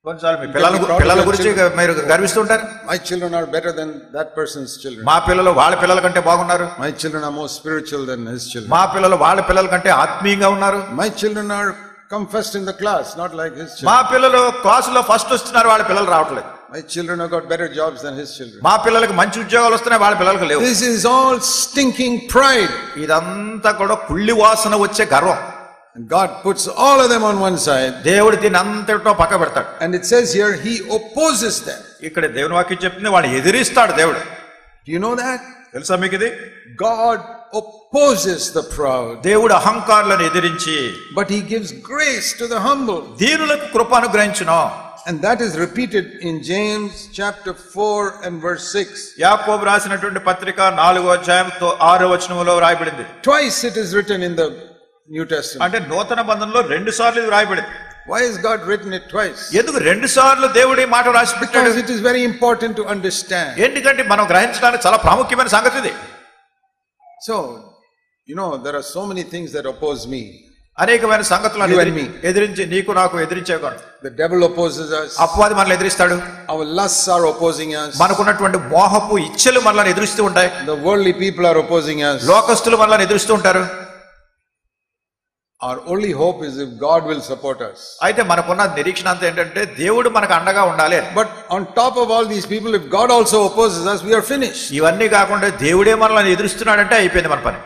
కొన్నిసార్లు మీ పిల్లల గురించి మీరు గర్విస్తుంటారు. My children are better than that person's children. మా పిల్లలు వాళ్ళ పిల్లల కంటే బాగున్నారు. My children are more spiritual than his children. మా పిల్లలు వాళ్ళ పిల్లల కంటే ఆత్మీయంగా ఉన్నారు. My children are come first in the class, not like his children. మా పిల్లలు క్లాసులో ఫస్ట్ వస్తున్నారు, వాళ్ళ పిల్లలు రావట్లేదు. My children have got better jobs than his children. మా పిల్లలకు మంచి ఉద్యోగాలు వస్తున్నాయి, వాళ్ళ పిల్లలకు లేవు. This is all stinking pride. ఇదంతా కూడా కుళ్ళి వాసన వచ్చే గర్వం. And God puts all of them on one side. దేవుడు దీన్ని అంతటో పక్క పెడతాడు. And it says here, he opposes them. ఇక్కడ దేవుని వాక్యం చెప్తుంది, వాడిని ఎదిరిస్తాడు దేవుడు. Do you know that? తెలుసా మీకు ఇది? God opposes the proud. దేవుడు అహంకారులను ఎదిరించి, but he gives grace to the humble. దీనులకు కృప అనుగ్రహించును. And that is repeated in James chapter 4 and verse 6. యాకోబు రాసినటువంటి పత్రిక 4వ అధ్యాయం 6వ వచనములో రాయబడింది. Twice it is written in the New Testament. అంటే నూతన బంధంలో 2 సార్లు ఇది రాయబడింది. Why has God written it twice? ఎందుకు 2 సార్లు దేవుడు ఈ మాట రాసి పెట్టాడు? Because it is very important to understand. ఎందుకంటే మనం గ్రహించడానికి చాలా ప్రాముఖ్యమైన సంగతి ఇది. So, you know, there are so many things that oppose me. అనేకమైన సంగతులను ఎదిరించి నీకు నాకు ఎదిరించేవాడు. The devil opposes us. అపవాది మనల్ని ఎదిరిస్తాడు. Our lusts are opposing us. మనకున్నటువంటి మోహపు ఇచ్చలు మనల్ని ఎదురిస్తూ ఉంటాయి. The worldly people are opposing us. లోకస్తులు మనల్ని ఎదురిస్తూ ఉంటారు. Our only hope is if God will support us. అయితే మనకున్న నిరీక్షణ అంతా ఏంటంటే దేవుడు మనకు అండగా ఉండాలి. But on top of all these people, if God also opposes us, we are finished. ఇవన్నీ కాకుండా దేవుడే మనల్ని ఎదురిస్తున్నాడంటే అయిపోయింది మన పని.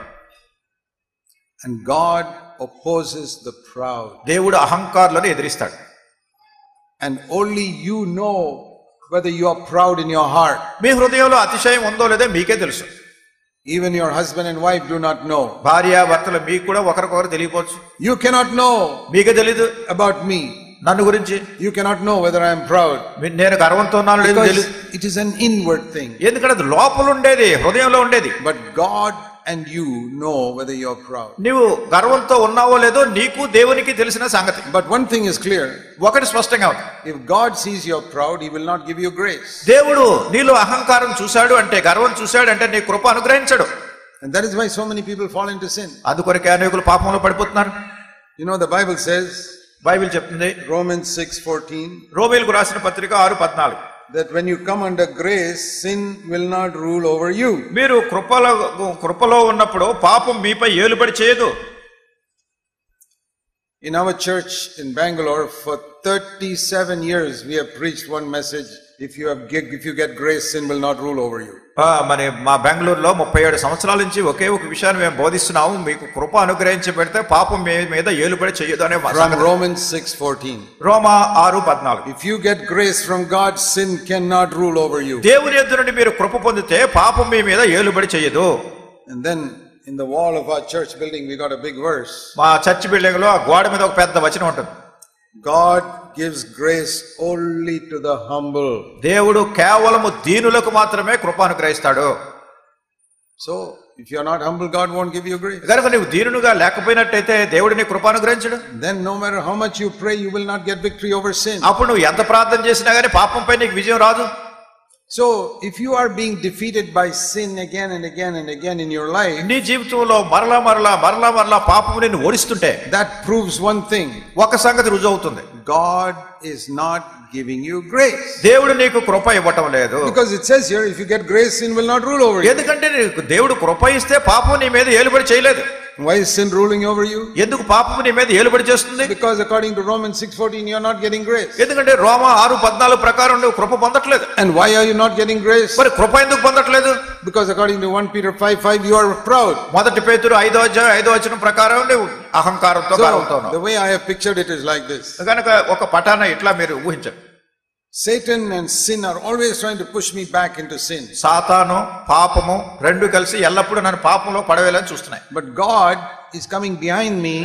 And God opposes the proud. దేవుడు అహంకారులను ఎదిరిస్తాడు. And only you know whether you are proud in your heart. మీ హృదయంలో అతిశయం ఉందో లేదో మీకే తెలుసు. Even your husband and wife do not know. భార్య భర్తలు మీకు కూడా ఒకరికొకరు తెలియపోవచ్చు. You cannot know మీకే తెలియదు about me. నన్ను గురించి. You cannot know whether I am proud. నేను గర్వంతో ఉన్నానో లేదో తెలియదు. It is an inward thing. ఎందుకంటే అది లోపల ఉండేది, హృదయంలో ఉండేది. But God and you know whether you are proud. నీవు గర్వంతో ఉన్నావో లేదో నీకు దేవునికి తెలిసిన సంగతి. But one thing is clear. ఒకటి స్పష్టంగా ఉంది. If God sees you are proud, he will not give you grace. దేవుడు నీలో అహంకారం చూశాడు అంటే, గర్వం చూశాడు అంటే నీ కృప అనుగ్రహించడు. And that is why so many people fall into sin. అందుకొరకే అనేకులు పాపంలో పడిపోతున్నారు. You know, the Bible says, Bible చెప్తుంది, Romans 6:14, రోమీయులకు రాసిన పత్రిక 6:14, that when you come under grace, sin will not rule over you. మీరు కృపలో ఉన్నప్పుడు పాపం మీపై ఏలుబడి చేయదు. In our church in Bangalore, for 37 years we have preached one message if you get grace, sin will not rule over you. మరి మా బెంగళూరులో 37 సంవత్సరాల నుంచి ఒకే ఒక విషయాన్ని మేము బోధిస్తున్నాము, మీకు కృప అనుగ్రహించబడితే పాపం మీ మీద ఏలుబడి చేయదు అనే. From Romans 6:14. Roma 6:14. If you get grace from God, sin cannot rule over you. దేవుని యొద్ద నుండి మీరు కృప పొందితే పాపం మీ మీద ఏలుబడి చేయదు. And then in the wall of our church building we got a big verse. మా చర్చ్ బిల్డింగ్ లో ఆ గోడ మీద ఒక పెద్ద వచనం ఉంటుంది. God gives grace only to the humble. దేవుడు కేవలము దీనులకు మాత్రమే కృప అనుగ్రహిస్తాడు. So if you are not humble, God won't give you grace. కనుక నీవు దీనునిగా లేకపోయినట్టయితే దేవుడు నీ కృప అనుగ్రహించడు. Then no matter how much you pray, you will not get victory over sin. అప్పుడు నువ్వు ఎంత ప్రార్థన చేసినా గానీ పాపంపై నీకు విజయం రాదు. So if you are being defeated by sin again and again and again in your life, నీ జీవితంలో మరలా పాపము నిన్ను ఓడిస్తుంటే, that proves one thing. ఒక సంగతి రుజువు అవుతుంది. God is not giving you grace. దేవుడు నీకు కృప ఇవ్వటం లేదు. Because it says here, if you get grace, sin will not rule over you. ఎందుకంటే నీకు దేవుడు కృప ఇస్తే పాపం నీ మీద ఏలుబడి చేయలేదు. Why is sin ruling over you? ఎందుకు పాపము నీ మీద ఏలుబడి చేస్తుంది? Because according to Romans 6:14, you are not getting grace. ఎందుకంటే రోమా 6:14 ప్రకారం నువ్వు కృప పొందట్లేదు. And why are you not getting grace? మరి కృప ఎందుకు పొందట్లేదు? Because according to 1 Peter 5:5, you are proud. మొదటి పేతురు 5వ అధ్యాయం 5వ వచనం ప్రకారం నువ్వు అహంకారంతో గర్వంతోను. The way I have pictured it is like this. కనుక ఒక పటాన ఇట్లా మీరు ఊహించండి. Satan and sin are always trying to push me back into sin. సాతాను పాపము రెండు కలిసి ఎల్లప్పుడూ నన్ను పాపంలో పడవేయాలని చూస్తున్నాయి. But God is coming behind me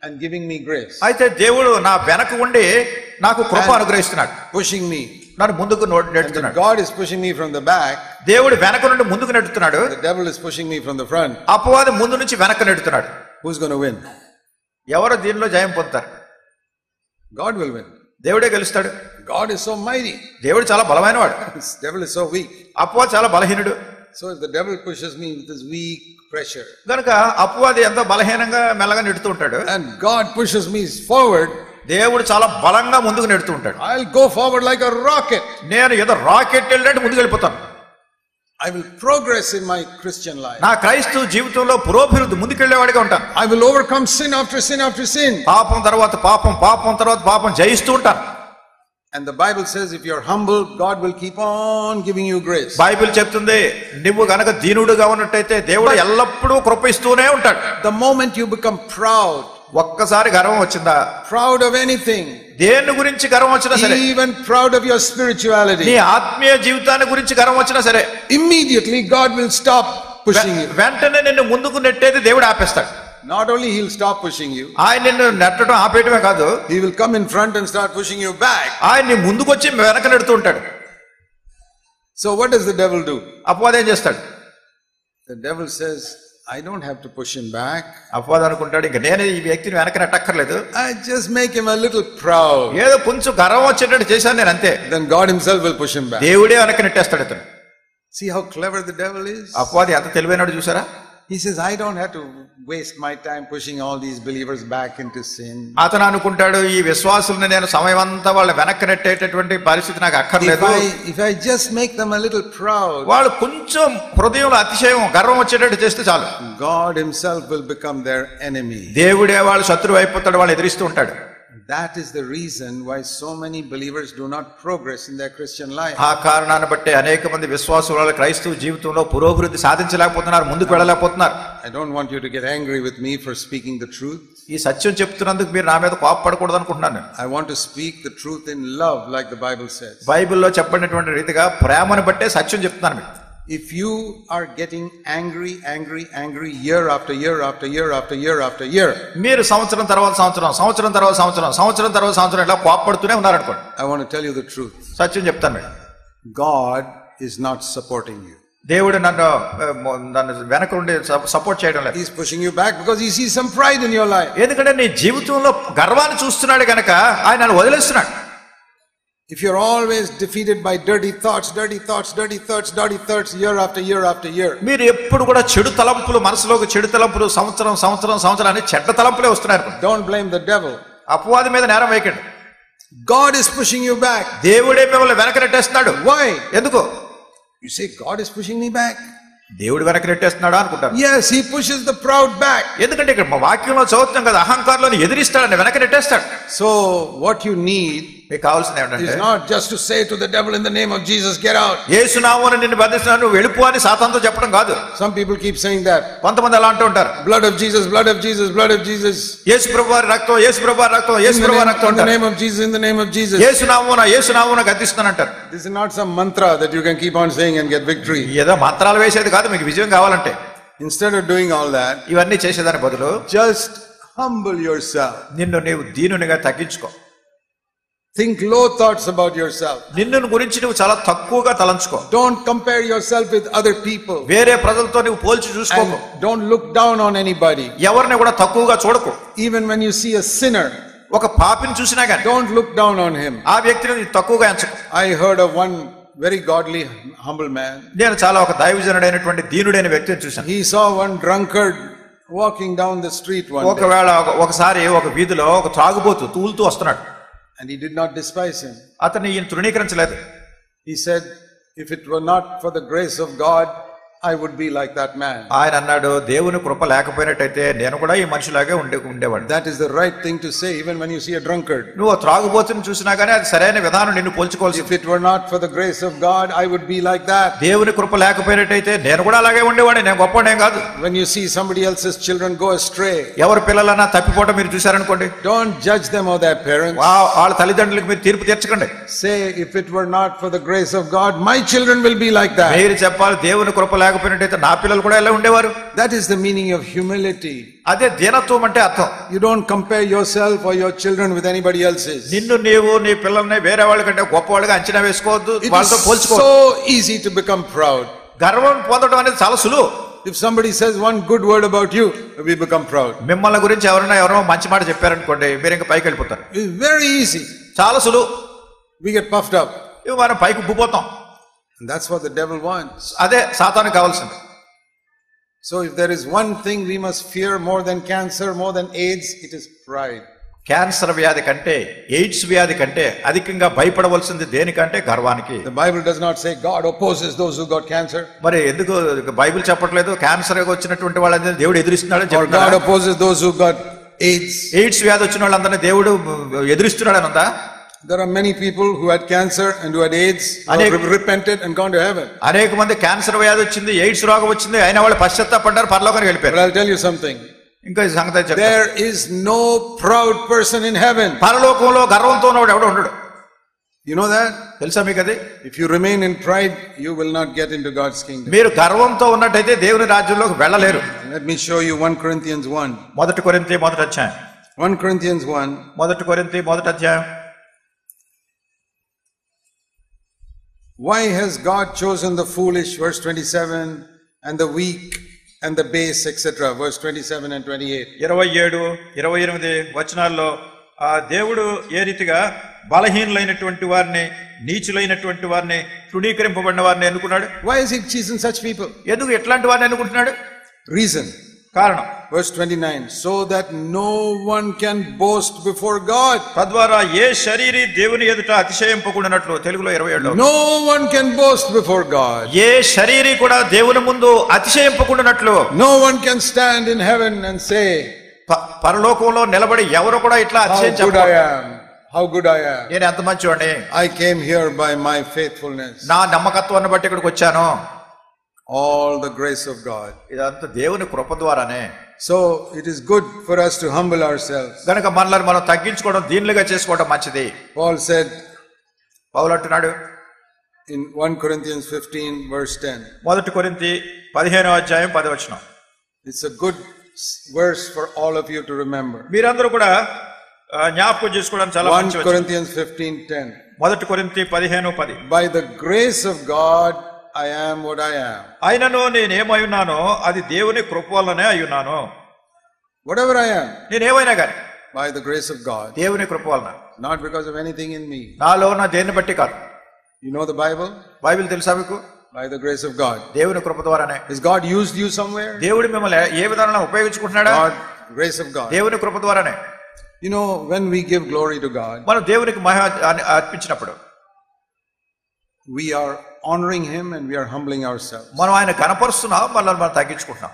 and giving me grace. అయితే దేవుడు నా వెనక ఉండి నాకు కృప అనుగ్రహిస్తున్నాడు. Pushing me. నన్ను ముందుకు నెడుతున్నాడు. God is pushing me from the back. దేవుడు వెనక నుండి ముందుకు నెడుతున్నాడు. The devil is pushing me from the front. అపవాది ముందు నుంచి వెనక నెడుతున్నాడు. Who's going to win? ఎవరు దీనిలో జయం పొందుతారు? God will win. దేవుడే గెలుస్తాడు. God is so mighty. దేవుడు చాలా బలమైన వాడు. This devil is so weak. అపవాది చాలా బలహీనుడు. So if the devil pushes me with his weak pressure, గనుక అపవాది ఎంతో బలహీనంగా మెల్లగా నెడుతూ ఉంటాడు. and God pushes me forward, దేవుడు చాలా బలంగా ముందుకు నెడుతూ ఉంటాడు. I'll go forward like a rocket. నేను ఏదో రాకెట్ వెళ్ళినట్టు ముందుకు వెళ్ళిపోతాను. I will progress in my Christian life. నా క్రైస్తవ జీవితంలో పురోభివృద్ధి ముందుకెళ్లేవాడిగా ఉంటాను. I will overcome sin after sin after sin. పాపం తర్వాత పాపం జయిస్తూ ఉంటాను. And the Bible says if you are humble, God will keep on giving you grace. Bible చెప్తుంది నువ్వు గనక దీనుడుగా ఉన్నట్టయితే దేవుడు ఎల్లప్పుడూ కృప ఇస్తూనే ఉంటాడు. The moment you become proud, ఒక్కసారి గర్వం వచ్చిందా, proud of anything, దేని గురించి గర్వం వచ్చినా సరే, even proud of your spirituality, నీ ఆత్మీయ జీవితాన్ని గురించి గర్వం వచ్చినా సరే, immediately God will stop pushing you. వెంటనే నిన్ను ముందుకు నెట్టేది దేవుడు ఆపేస్తాడు. Not only he'll stop pushing you, ఆయన నిన్ను నెట్టడం ఆపేయటమే కాదు, he will come in front and start pushing you back. ఆయన నీ ముందుకు వచ్చి వెనక నెడుతూ ఉంటాడు. So what does the devil do? అపవాది ఏం చేస్తాడు? The devil says, I don't have to push him back. అపవాది అనుకుంటాడు ఇంకా నేను ఈ వ్యక్తిని వెనక నెట్టక్కర్లేదు, I just make him a little proud. ఏదో కొంచెం గర్వం వచ్చేటట్టు చేశాను నేను అంతే. Then God himself will push him back. దేవుడే వెనక నెట్టేస్తాడు ఇతను. See how clever the devil is? అపవాది ఎంత తెలివైనడు చూసారా? He says, I don't have to waste my time pushing all these believers back into sin. అతను అనుకుంటాడు ఈ విశ్వాసుల్ని నేను సమయం అంతా వాళ్ళ వెనక్కి నెట్టేటటువంటి పరిస్థితి నాకు అక్కర్లేదు. If I just make them a little proud, వాళ్ళు కొంచెం హృదయంలో అతిశయం గర్వం వచ్చేటట్టు చేస్తే చాలు, God himself will become their enemy. దేవుడే వాళ్ళు శత్రువు అయిపోతాడు, వాళ్ళు ఎదిరిస్తూ ఉంటాడు. That is the reason why so many believers do not progress in their Christian life. ఆ కారణాన్ని బట్టి అనేక మంది విశ్వాసుల క్రైస్తవ జీవితంలో పురోభివృద్ధి సాధించలేకపోతున్నారు, ముందుకు వెళ్ళలేకపోతున్నారు. I don't want you to get angry with me for speaking the truth. ఈ సత్యం చెప్తున్నందుకు మీరు నా మీద కోపపడకూడదు అనుకుంటున్నాను. I want to speak the truth in love like the Bible says. బైబిల్లో చెప్పినటువంటి రీతిగా ప్రేమను బట్టే సత్యం చెప్తున్నాను మీకు. If you are getting angry year after year after year after year after year, మీరు సంవత్సరం తర్వాత సంవత్సరం ఇలా కోపపడుతూనే ఉన్నారనుకోండి, I want to tell you the truth. సత్యం చెప్తాను madam. God is not supporting you. దేవుడు నన్ను వెనక ఉండి సపోర్ట్ చేయడం లేదు. He's pushing you back because he sees some pride in your life. ఎందుకంటే నీ జీవితంలో గర్వాన్ని చూస్తున్నాడు గనక ఆయన నన్ను వదిలేస్తున్నాడు. If you're always defeated by dirty thoughts year after year after year, మీరు ఎప్పుడు కూడా చెడు తలంపులు మనసులోకి చెడు తలంపులు సంవత్సరం అని చెడ్డ తలంపులే వస్తున్నాయి. don't blame the devil. అపవాది మీద నేరం వేయకండి. God is pushing you back. దేవుడే మిమ్మల్ని వెనక నెట్టేస్తున్నాడు. Why? ఎందుకు? You say God is pushing me back. దేవుడు వెనక నెట్టేస్తున్నాడు అనుకుంటారు. Yes, he pushes the proud back. ఎందుకంటే ఇక్కడ వాక్యంలో చదువుతాం కదా, అహంకారులను ఎదిరిస్తాడని వెనక నెట్టేస్తాడు. So what you need మీకు కావాల్సింది It's ఏంటంటే not just to say to the devil in the name of Jesus, get out. యేసు నామమున నిన్ను బంధిస్తున్నాను నువ్వు వెళ్ళిపో అని సాతానుతో చెప్పడం కాదు. Some people keep saying that. కొంతమంది అలా అంటూ ఉంటారు. Blood of Jesus, blood of Jesus, blood of Jesus. యేసు ప్రభువారి రక్తం, యేసు ప్రభువారి రక్తం, యేసు ప్రభువారి రక్తం In the name of Jesus, in the name of Jesus. యేసు నామమున గద్దిస్తున్నాను అంటారు. This is not some mantra that you can keep on saying and get victory. ఏదో మంత్రాలు వేసేది కాదు మీకు విజయం కావాలంటే. Instead of doing all that, ఇవన్నీ చేసేదాని బదులు just humble yourself. నిన్ను నీవు దీనునిగా తగ్గించుకో. Think low thoughts about yourself. నిన్ను గురించి నువ్వు చాలా తక్కువగా తలంచుకో. Don't compare yourself with other people. వేరే ప్రజలతో నువ్వు పోల్చి చూసుకోకు. Don't look down on anybody. ఎవరిని కూడా తక్కువగా చూడకు. Even when you see a sinner, ఒక పాపిని చూసినా గానీ don't look down on him. ఆ వ్యక్తిని తక్కువగా ఎంచకు. I heard of one very godly, humble man. నేను చాలా ఒక దైవజనుడైనటువంటి దీనుడైన వ్యక్తిని చూశాను. He saw one drunkard walking down the street one day. ఒకసారి ఒక వీధిలో ఒక త్రాగుబోతు తూలుతూ వస్తున్నాడు. And he did not despise him. అతన్ని ఈయన తృణీకరించలేదు. He said, if it were not for the grace of God, I would be like that man. ఆయన అన్నాడు, దేవుని కృప లేకపోయినట్టయితే నేను కూడా ఈ మనిషిలాగే ఉండేవాడిని. That is the right thing to say even when you see a drunkard. నువ్వు త్రాగుబోతుని చూసినా గానీ అది సరైన విధానం నిన్ను పోల్చుకోవాల్సి. If it were not for the grace of God, I would be like that. దేవుని కృప లేకపోయినట్టయితే నేను కూడా అలాగే ఉండేవాడిని, నేను గొప్పవాడేం కాదు. When you see somebody else's children go astray, ఎవరి పిల్లలన్నా తప్పిపోవడం మీరు చూశారనుకోండి, don't judge them or their parents. వాళ్ళ తల్లిదండ్రులకు మీరు తీర్పు తీర్చకండి. Say, if it were not for the grace of God, my children will be like that. మీరు చెప్పాలి, దేవుని కృప లేకపోయినట్టయితే నా పిల్లలు కూడా ఎలా ఉండేవారు. That is the meaning of humility. అదే దీనత్వం అంటే అర్థం. You don't compare yourself or your children with anybody else's. నిన్ను నీవు నీ పిల్లల్ని వేరే వాళ్ళ కంటే గొప్పవాళ్ళుగా అంచనా వేసుకోవద్దు, వాళ్ళతో పోల్చుకోవద్దు. It is so easy to become proud. గర్వం పొందడం అనేది చాలా సులువు. If somebody says one good word about you, we become proud. మిమ్మల్ని గురించి ఎవరో మంచి మాట చెప్పారనుకోండి, మీరు ఇంకా పైకి వెళ్ళిపోతారు. It's very easy. చాలా సులువు. We get puffed up. మనం పైకి ఉబ్బిపోతాం. And that's what the devil wants. అదే సాతానుకు కావాల్సింది. So if there is one thing we must fear more than cancer, more than AIDS, it is pride. Cancer వ్యాధి కంటే, AIDS వ్యాధి కంటే అధికంగా భయపడవలసింది దేనికంటే గర్వానికి. The Bible does not say God opposes those who got cancer. మరి ఎందుకు Bible చెప్పట్లేదు cancer వచ్చినటువంటి వాళ్ళని దేవుడు ఎదురిస్తున్నాడని చెప్తున్నాడు? God opposes those who got AIDS. AIDS వ్యాధి వచ్చిన వాళ్ళందరినీ దేవుడు ఎదురిస్తున్నాడని ఉందా? There are many people who had cancer and who had AIDS, who have repented and gone to heaven. అనేక మంది క్యాన్సర్ వ్యాధి వచ్చింది, ఎయిడ్స్ రోగం వచ్చింది, అయినా వాళ్ళు పశ్చాత్తాపడ్డారు, పరలోకానికి వెళ్ళిపోయారు. But I'll tell you something. ఇంకా ఈ సంగతి చెప్తాను. There is no proud person in heaven. పరలోకంలో గర్వంతో ఉన్నవాడు ఎవడు ఉండడు. You know that? తెలుసా మీకు అది? If you remain in pride, you will not get into God's kingdom. మీరు గర్వంతో ఉన్నట్టయితే దేవుని రాజ్యంలోకి వెళ్ళలేరు. Let me show you 1 Corinthians 1. 1 కొరింథీ 1వ అధ్యాయం. 1 Corinthians 1. 1 కొరింథీ 1వ అధ్యాయం. Why has God chosen the foolish, verse 27, and the weak and the base, etc., verse 27 and 28. 27, 28 వచనాల్లో ఆ దేవుడు ఏ రీతిగా బలహీనులైనటువంటి వారిని, నీచులైనటువంటి వారిని, తృణీకరింపబడిన వారిని ఎన్నుకున్నాడు? Why is he choosing such people? ఎందుకు ఎట్లాంటి వారిని ఎన్నుకుంటున్నాడు? Reason. కారణం. Verse 29, so that no one can boast before God. తద్వారా ఏ శరీరీ దేవుని ఎదుట అతిశయింపకుండానట్లు. తెలుగులో 27. No one can boast before God. ఏ శరీరీ కూడా దేవుని ముందు అతిశయింపకుండానట్లు. No one can stand in heaven and say, పరలోకంలో నిలబడి ఎవరు కూడా ఇట్లా అతిశయించకూడదు. How good I am. నేను ఎంత మంచివాడిని. I came here by my faithfulness. నా నమ్మకత్వాన్ని బట్టి ఇక్కడికి వచ్చాను. All the grace of God. ఇదంతా దేవుని కృప ద్వారానే. So it is good for us to humble ourselves. గనుక మనల్ని మనం తగ్గించుకోవడం, దీనులుగా చేసుకోవడం మంచిది. Paul said, పౌలు అంటున్నాడు in 1 Corinthians 15 verse 10. 1 కొరింథీ 15వ అధ్యాయం 10వ వచనం. It's a good verse for all of you to remember. మీరందరూ కూడా జ్ఞాపకం చేసుకోవడం చాలా మంచిది. 1 Corinthians 15:10. 1 కొరింథీ 15:10. By the grace of God I am what I am. ఆయనను నేనేమై ఉన్నానో అది దేవుని కృప వల్లనే అయ్యున్నాను. Whatever I am. నేనేమైనా గాని by the grace of God. దేవుని కృప వలన. Not because of anything in me. నాలో ఉన్న దేన్ని బట్టి కాదు. You know the Bible? Bible తెలుసా మీకు? By the grace of God. దేవుని కృప ద్వారానే. Has God used you somewhere? దేవుడు మిమ్మల్ని ఏ విధానంలో ఉపయోగించుకుంటున్నాడా? God, grace of God. దేవుని కృప ద్వారానే. You know, when we give glory to God, మనం దేవునికి మహిమ అర్పించినప్పుడు we are honoring him and we are humbling ourselves. మనం ఆయన కనపరుస్తున్నాం, మనల్ని మనం తగ్గించుకుంటున్నాం.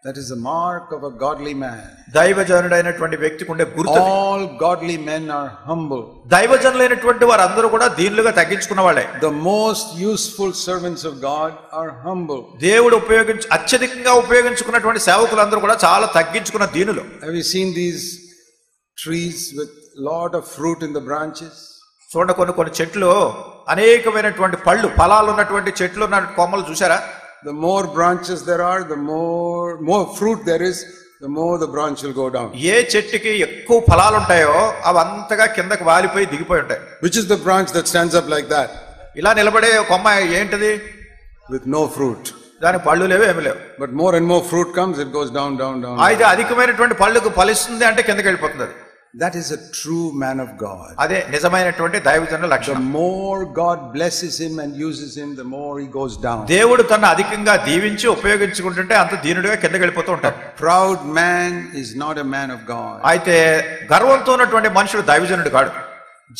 That is the mark of a godly man. దైవజనుడైనటువంటి వ్యక్తికి ఉండే గుర్తు. All godly men are humble. దైవజనులైనటువంటి వారందరూ కూడా దీనులుగా తగ్గించుకున్న వాళ్ళే. The most useful servants of God are humble. దేవుడు అత్యధికంగా ఉపయోగించుకున్నటువంటి సేవకులందరూ కూడా చాలా తగ్గించుకున్న దీనులు. Have you seen these trees with lot of fruit in the branches? చూడండి, కొన్ని చెట్లు అనేకమైనటువంటి ఫలాలు ఉన్నటువంటి చెట్లు ఉన్న కొమ్మలు చూసారా? The more branches there are, the more fruit there is, the more the branch will go down. ఏ చెట్టుకి ఎక్కువ ఫలాలు ఉంటాయో అవి అంతగా కిందకి వాలిపోయి దిగిపోయి ఉంటాయి. Which is the branch that stands up like that? ఇలా నిలబడే కొమ్మ ఏంటిది? With no fruit. దాని పళ్ళు లేవు, ఏమి లేవు. But more and more fruit comes, it goes down. అయితే అధికమైనటువంటి పళ్ళకు ఫలిస్తుంది అంటే కిందకి వెళ్ళిపోతుంది అది. That is a true man of God. అదే నిజమైనటువంటి దైవజనుల లక్షణం. The more God blesses him and uses him, the more he goes down. దేవుడు తన అధికంగా దీవించి ఉపయోగించుకుంటుంటే అంత దీనుడిగా కిందకి వెళ్ళిపోతూ ఉంటాడు. Proud man is not a man of God. అయితే గర్వంతో ఉన్నటువంటి మనుషుడు దైవజనుడు కాడు.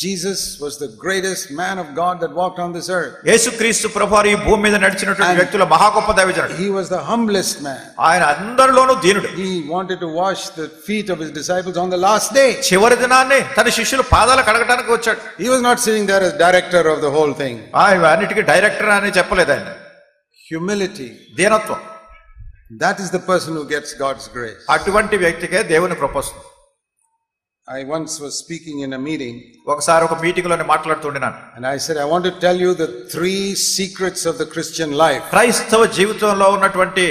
Jesus was the greatest man of God that walked on this earth. యేసుక్రీస్తు ప్రభువారు ఈ భూమి మీద నడిచినటువంటి వ్యక్తుల మహా గొప్ప దైవజనుడు. He was the humblest man. ఆయన అందరిలోనూ దీనుడు. He wanted to wash the feet of his disciples on the last day. చివరి దినాన్ని తన శిష్యుల పాదాలు కడగడానికి వచ్చాడు. He was not sitting there as director of the whole thing. ఆయన అన్నిటికీ డైరెక్టర్ అని చెప్పలేదు ఆయన. Humility. దీనత్వం. That is the person who gets God's grace. అటువంటి వ్యక్తికే దేవుని కృప వస్తుంది. I once was speaking in a meeting. ఒకసారి ఒక మీటింగ్ లోనే మాట్లాడుతుండినాను. And I said, I want to tell you the 3 secrets of the Christian life. క్రైస్తవ జీవితంలో ఉన్నటువంటి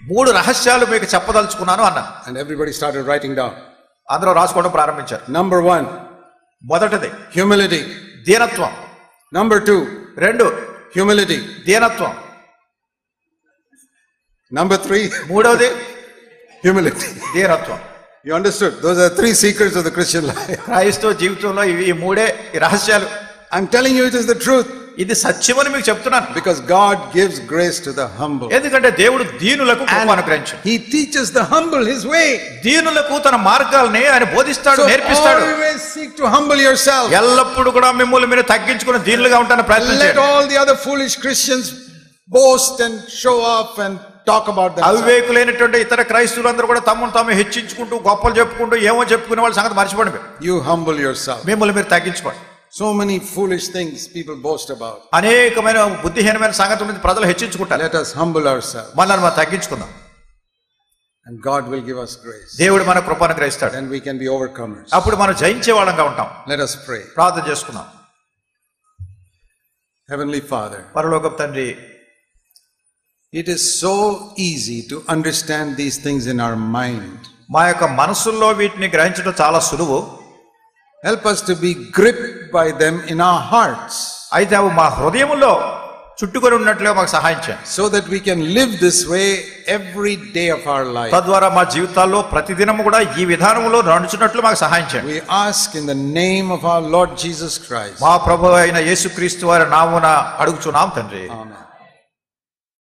3 రహస్యాలు మీకు చెప్పదలుచుకున్నాను అన్నా. And everybody started writing down. అందరూ రాసుకోవడం ప్రారంభించారు. Number 1. మొదటిది Humility. దీనత్వం. Number 2. 2. Humility. దీనత్వం. Number 3. మూడవది Humility. దీనత్వం. You understood? Those are 3 secrets of the Christian life. క్రైస్తవ జీవితంలో ఈ 3 రహస్యాలు. I'm telling you it is the truth. ఇది సత్యమని మీకు చెప్తున్నాను. Because God gives grace to the humble. ఎందుకంటే దేవుడు దీనులకు కృప అనుగ్రహించాడు. He teaches the humble his way. దీనులకు తన మార్గాల్ని ఆయన బోధిస్తాడు, నేర్పిస్తాడు. Always seek to humble yourself. ఎల్లప్పుడూ కూడా మిమ్మల్ని మీరు తగ్గించుకుని దీనులుగా ఉంటాను ప్రయత్నించండి. Let all the other foolish Christians boast and show off and talk about themselves. అవివేకులైనటువంటి ఇతర క్రైస్తవులందరూ కూడా తమను తాము హెచ్చించుకుంటూ గొప్పలు చెప్పుకుంటూ ఏమో చెప్పుకునే వాళ్ళ సంగతి మర్చిపోండి. You humble yourself. మిమ్మల్ని మీరు తగ్గించుకోండి. So many foolish things people boast about. అనేకమైన బుద్ధిహీనమైన సంగతుల ప్రజలు హెచ్చించుకుంటారు. Let us humble ourselves. మనల్ని మనం తగ్గించుకుందాం. And God will give us grace. దేవుడు మన కృపను గ్రహిస్తాడు. Then we can be overcomers. అప్పుడు మనం జయించే వాళ్ళంగా ఉంటాం. Let us pray. ప్రార్థన చేసుకుందాం. Heavenly Father, పరలోకపు తండ్రి, it is so easy to understand these things in our mind. మా యొక్క మనసుల్లో వీటిని గ్రహించడం చాలా సులువు. Help us to be gripped by them in our hearts. అయితే అవి మా హృదయంలో చుట్టుకొని ఉన్నట్లుగా మాకు సహాయం చేయండి. So that we can live this way every day of our life. తద్వారా మా జీవితాల్లో ప్రతిదినం కూడా ఈ విధానంలో నడుచున్నట్లు మాకు సహాయం చేయండి. We ask in the name of our Lord Jesus Christ. మా ప్రభువు అయిన యేసుక్రీస్తు వారి నామమున అడుగుచున్నాం తండ్రి. Amen.